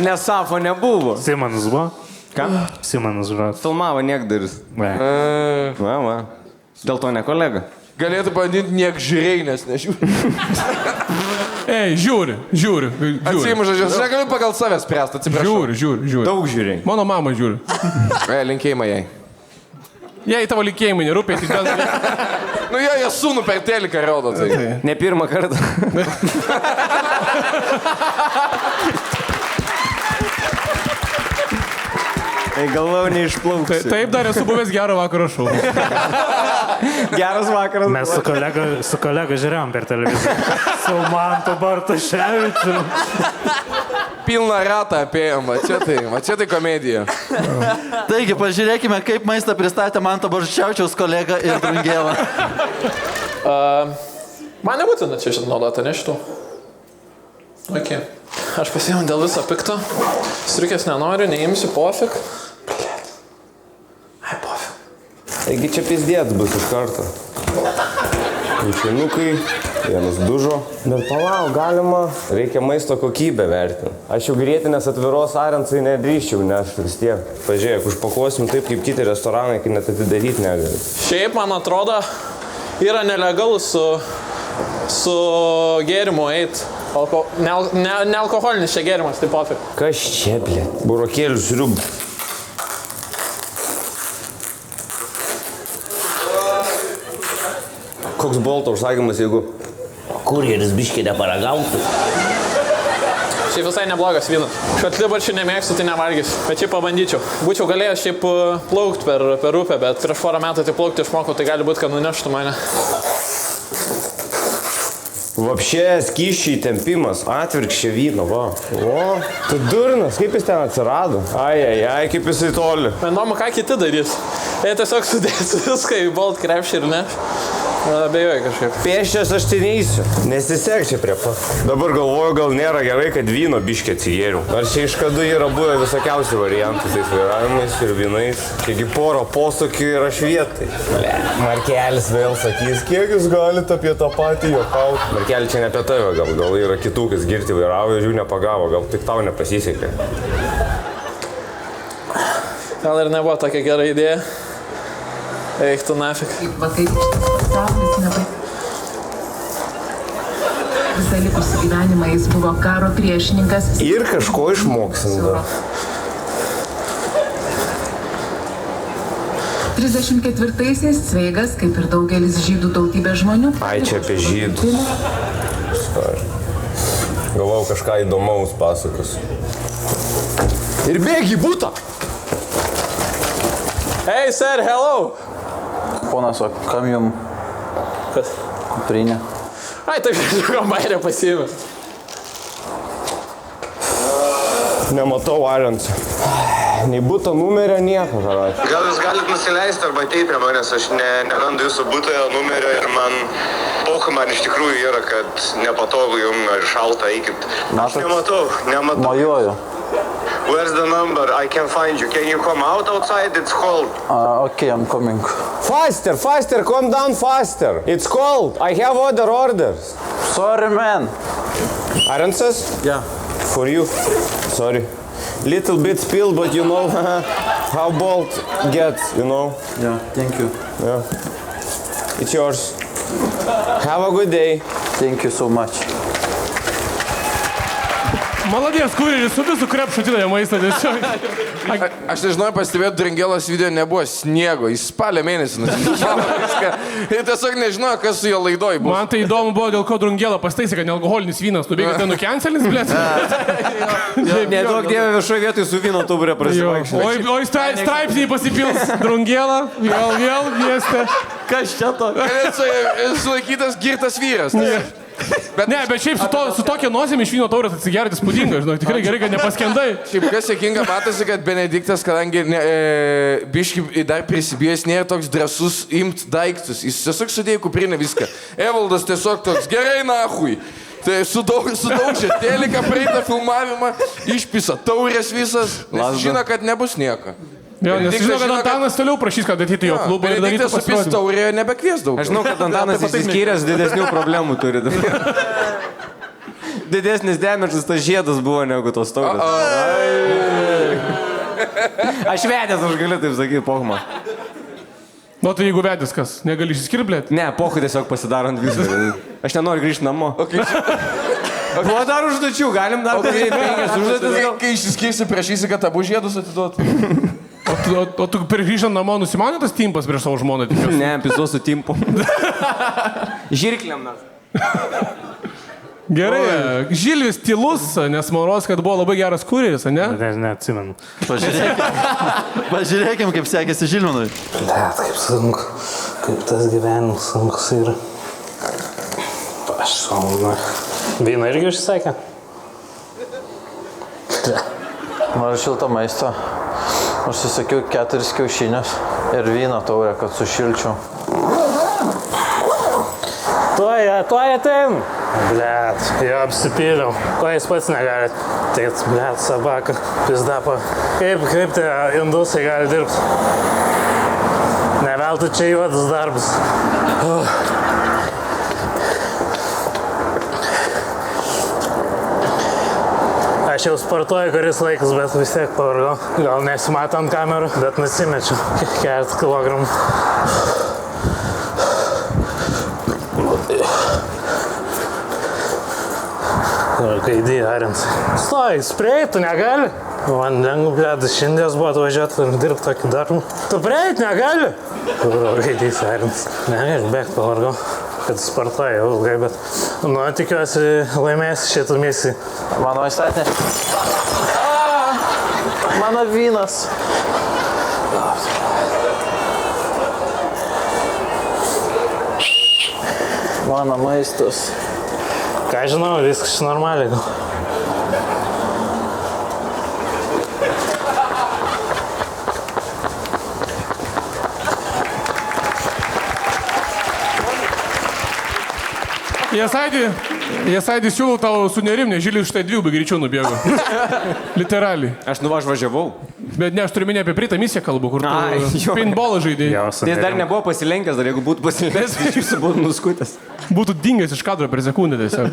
Nes Safo nebuvo. Simonas buvo? Ką? Simonas buvo. Filmavo niekdaris. Va. Dėl to ne kolega. Galėtų bandyti niek žiūrėjai, nes nežiūri. Ei, žiūri. Atsiimu žodžius, aš negaliu pagal save spręsti, atsiprašau. Žiūri. Daug žiūrėjai. Mano mama žiūri. Linkėjimai jai. Jei tavo linkėjimai nerūpė, tik gal... Nu jie sūnų per teliką rodo tai. Ne pirmą kartą. Galvau neišplauks. Taip dar esu buvęs gero vakaro šou. Geras vakaras. Mes su kolega žiūrėjom per televiziją. Su Mantu Bartuševičiu. Pilną ratą apėjom, va čia tai komedija. Taigi, pažiūrėkime, kaip maistą pristatė Manto Bartuševičiaus kolega ir Drungėla. Man nebūtina čia naudota, ne šitų. Ok. Aš pasiėmiau dėl viso pikto. Striukės nenoriu, neimsiu, pofik. Ai, pofik. Taigi čia pizdėts bus iš karto. Mišinukai, vienas dužo. Bet palauk, galima. Reikia maisto kokybę vertinti. Aš jau grėtinės atviros arensai nedrįščiau, nes vis tiek. Pažiūrėk, užpakuosim taip, kaip kiti restoranai, kai net atidaryti negali. Šiaip, man atrodo, yra nelegalu su gėrimu eit. Nealkoholinis čia gėrimas, tai pofik. Kas čia, blė? Burokėlių sriubų. Koks Bolto užsakymas, jeigu kurjeris biškį neparagautų? Šiaip visai neblogas vynas. Šatlibarčių nemėgstu, tai nevalgysiu. Bet šiaip pabandyčiau. Būčiau galėjęs šiaip plaukti per upę, bet prieš porą metų tai plaukti išmokau, tai gali būti, kad nuneštų mane. Vapšė, skyščiai, tempimas, atvirkščia vyno, va. O, tu durnas, kaip jis ten atsirado? Ai, kaip jisai toli. Man įdomu, ką kiti darys. Jie tiesiog sudės viską į Bolt krepšį ir ne. Abejoju kažkaip. Pėsčias aš ten eisiu. Nesisek čia prie pat. Dabar galvoju, gal nėra gerai, kad vyno biškį atsigėriau. Ar čia iš kadų yra buvę visokiausių variantų, tais vairavimais ir vynais. Kiekgi poro posūkių ir aš vietai. Markelis vėl sakys, kiek jūs galite apie tą patį juokauti. Markeli čia ne apie tave, gal yra kitų, kas girti vairavo ir jų nepagavo, gal tik tau nepasisekė. Gal ir nebuvo tokia gera idėja. Eiktų nafik. Vakariškas pasaulis nebaigtas. Visą likusį gyvenimą jis buvo karo priešininkas. Ir kažko išmoksim. 34-aisiais Cveigas, kaip ir daugelis žydų tautybės žmonių. Ai, čia apie žydus. Galvau kažką įdomaus pasakos. Ir bėgi į butą! Hey, sir, hello! Ponas, o kam jum? Kas? Kuprinė. Ai, taip, kombainę pasiėmė. Nematau Arensą. Nei būto numerio nieko, karoči. Gal jūs galit nusileisti arba ateiti prie manęs, aš nerandu jūsų būto numerio ir man iš tikrųjų yra, kad nepatogu jums ar šalta, eikit. Aš nematau. Mojuoju. Where's the number? I can't find you. Can you come out outside? It's cold. Okay, I'm coming. Faster, calm down faster. It's cold. I have other orders. Sorry, man. Arensas? Yeah. For you. Sorry. Little bit spill, but you know how bold gets, you know? Yeah, thank you. Yeah. It's yours. Have a good day. Thank you so much. Maladės, kurjeris su visų krepšų atidavė maistą tiesiog. Aš nežinau, pastebėjau, Dringelos video nebuvo sniego, jis spalio mėnesį nusišalo viską. Ir tiesiog nežinau, kas su jo laidoj bus. Man tai įdomu buvo, dėl ko Drungela pastaisė, kad nealkoholinis vynas. Tu bėgai ten nukencelis, blėt? Nedaug dievė viešoje vietoje su vyno tuburė prasivaikščioti. Oi, straipsniai pasipils. Drungela, vėl mieste. Kas čia to? Sulaikytas girtas vyras. Bet šiaip su tokia nosėm iš vyno taurės atsigerti spūdinga, žinok, tikrai gerai, kad nepaskendai. Šiaip kas sėkinga, matosi, kad Benediktas, kadangi biški dar prisibijęs, nėra toks drąsus imt daiktus. Jis tiesiog sudėjo kuprinę viską. Evaldas tiesiog toks, gerai nahui. Tai sudaužė teliką, praeitą filmavimą, išpisa taurės visas, nes žino, kad nebus nieko. Jo, nes žinau, kad Antanas toliau prašys, kad ateitų jo klubą ir darytų pasirodymą. Benediktas supis taurėje nebekvies daug. Aš žinau, kad Antanas įsiskyręs didesnių problemų turi. Didesnis dėmesys tas žiedas buvo negu tos taurės. Aš vedęs, aš galiu taip sakyti, pohma. Nu, tai jeigu vedęs kas, negali išsiskirblėti? Ne, pohu tiesiog pasidaro ant visko. Aš nenoriu grįžti namo. Buvo dar užduočių, galim dar padaryti 5 užduotis. Kai išsiskirsi, prašysi, kad abu žiedus atiduotų. O tu grįžtant namo nusimanė tas timpas prieš savo žmoną? Ne, pisu su timpu. Žirkliam mes. Gerai, Žilvis tylus, nes maros, kad buvo labai geras kurjeris, ne? Ne, atsimenu. Pažiūrėkim, kaip sekėsi Žilvinui. Bet kaip sunku, kaip tas gyvenimas sunkus yra. Aš sauna. Vyną irgi užsisakė? Noriu šilto maisto. Užsisakiau 4 kiaušinius ir vyno taurę, kad sušilčiau. Tuoj ateinu. Blet, jo apsipyliau. Ko jis pats negali? Tai, blet, sabaka, pizdapa. Kaip tie indusai gali dirbti? Ne veltui čia juodas darbas. Aš jau sportuoju kuris laikas, bet vis tiek pavargau. Gal nesimato ant kamerų, bet nusimečiau keletą kilogramų. Kaidį, Arensai. Stoj, spreit, tu negali? Man lengva, blėdas, šiandien buvo atvažiuoti ir dirbti tokį darbą. Tu preit negali? Kaidys, Arensai. Negali, bėgt pavargau, kad sportuoju jau ilgai, bet... Nu, tikiuosi laimėsi šitų misijų. Mano įstatė. Mano vynas. Mano maistas. Ką žinau, viskas normaliai gal. Jesaidį siūlau tau sunerimnė, Žilis štai 2 greičiau nubėgo. Literaliai. Aš nuvažiavau. Bet ne, aš turiu minėti apie Pritą misiją kalbų, kur tu paintball žaidėjai. Tai jis dar nebuvo pasilenkęs, dar jeigu būtų pasilenkęs, tai jūsų būtų nuskutęs. Būtų dingęs iš kadro per sekundę tiesiog.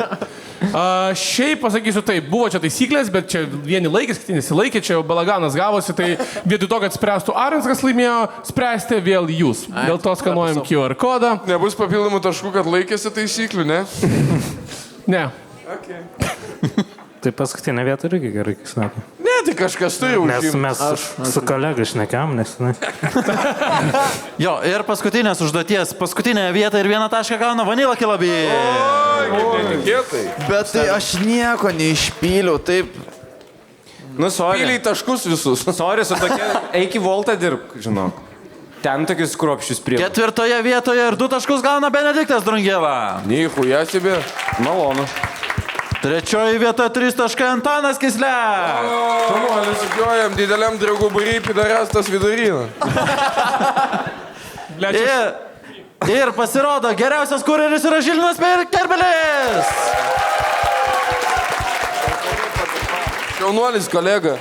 Šiaip pasakysiu taip, buvo čia taisyklės, bet čia vieni laikės, kiti nesilaikė, čia jau balaganas gavosi, tai vietoj to, kad spręstų Arins, kas laimėjo, spręsti vėl jūs. Dėl to skanuojam QR kodą. Nebus papildomų taškų, kad laikėsi taisyklių, ne? Ne. Okay. Tai paskutinė vieta irgi gerai, kai sako. Ne, tai kažkas turi užimti. Nes mes su kolega šnekiam, nes... Jo, ir paskutinės užduoties, paskutinė vieta ir 1 tašką gauna Vanilla Kilabi. Oi, netikėtai. Bet tai aš nieko neišpyliau, taip. Nu, sorry. Pyliai taškus visus. Sorry, su tokia, eik į Voltą dirbk, žinok. Ten tokius kruopščius prie. 4 vietoje ir 2 taškus gauna Benediktas Drungėla. Nichuja sibė. Malonu. 3 vieta 3 taškai Antanas Kisle. Šanuolis sukiojam dideliam draugų būry pidarastas viduryną. Ir pasirodo, geriausias kureris yra Žilvinas Kerbelis. Šaunuolis kolega.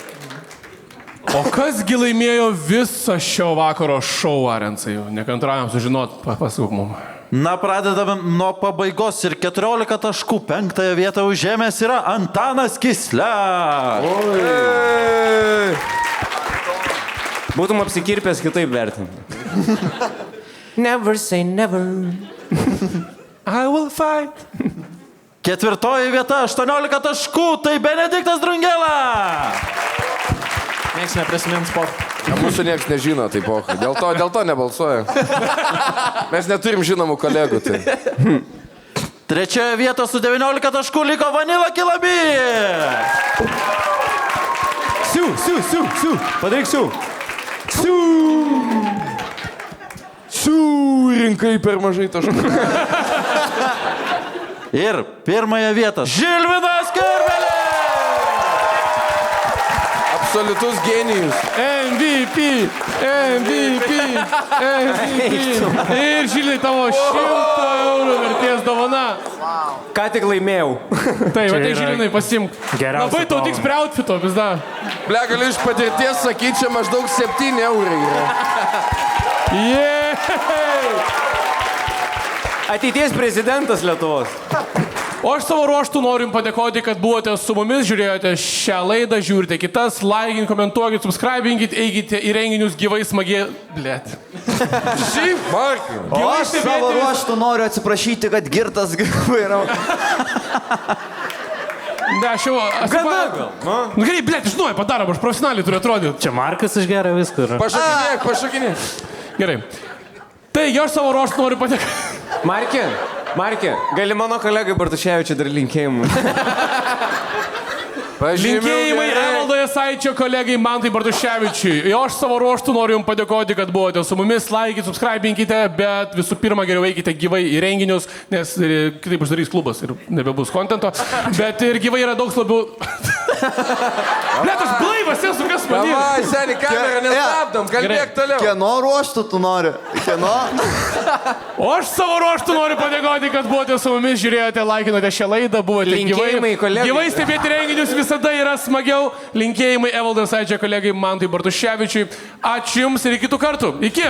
O kasgi laimėjo visą šio vakaro šou, Arensai? Nekantraujam sužinot, pasakok mums. Na, pradedame nuo pabaigos ir 14 taškų 5 vietą užėmęs yra Antanas Kisle. Būtum apsikirpęs kitaip vertinti. Never say never. I will fight. 4 vieta 18 taškų, tai Benediktas Drungėla. Niekas neprisimins po. Mūsų niekas nežino, tai pocha. Dėl to nebalsuoja. Mes neturim žinomų kolegų. Tai. 3 vieta su 19 taškų liko Vanilla Kilabi. Siu. Padaryk siu. Rinkai per mažai taškų. Ir 1 vietą Žilvinas Kerbelis. Absoliutus genijus. MVP. Ir Žilvinai tavo 100 eurų vertės dovana. Ką tik laimėjau. Taip, tai Žilvinai pasimk. Labai tau tiks prie outfito, vis da. Ble, galiu iš patirties sakyti, čia maždaug 7 eurai yra. Ateities prezidentas Lietuvos. O aš savo ruoštų noriu jums padėkoti, kad buvote su mumis, žiūrėjote šią laidą, žiūrite kitas, laikin, komentuokit, subscribinkit, eikite į renginius gyvai smagiai. Blėt. Šiaip, Markai. O aš savo ruoštų noriu atsiprašyti, kad girtas yra. Ne, aš jau... Nu gerai, blėt, žinau, padarom, aš profesionaliai turiu atrodyti. Čia Markas išgeria viską. Pašakinėk. Gerai. Taigi, aš savo ruoštų noriu padėkoti. Markė, gali mano kolegai Bartuševičiui dar linkėjimų. Linkėjimai Evaldo Jasaičio kolegai Mantai Bartuševičiui. O aš savo ruoštų noriu jums padėkoti, kad buvote su mumis. Laikykite, subscribinkite, bet visų pirma geriau eikite gyvai į renginius, nes kitaip uždarys klubas ir nebebus kontento. Bet ir gyvai yra daug labiau... Blet, aš blaivas esu, kas manė. Davai, seni, kamerą nestabdom, kalbėk toliau. Kieno ruoštų tu nori? Kieno? O aš savo ruoštų noriu padėkoti, kad buvote su mumis, žiūrėjote, laikinote šią laidą, buvote linkėjimai, kolegai. Gyvai stebėti renginius visada yra smagiau. Linkėjimai Evaldo Jasaičio kolegai Mantui Bartuševičiui. Ačiū Jums ir iki kitų kartų. Iki.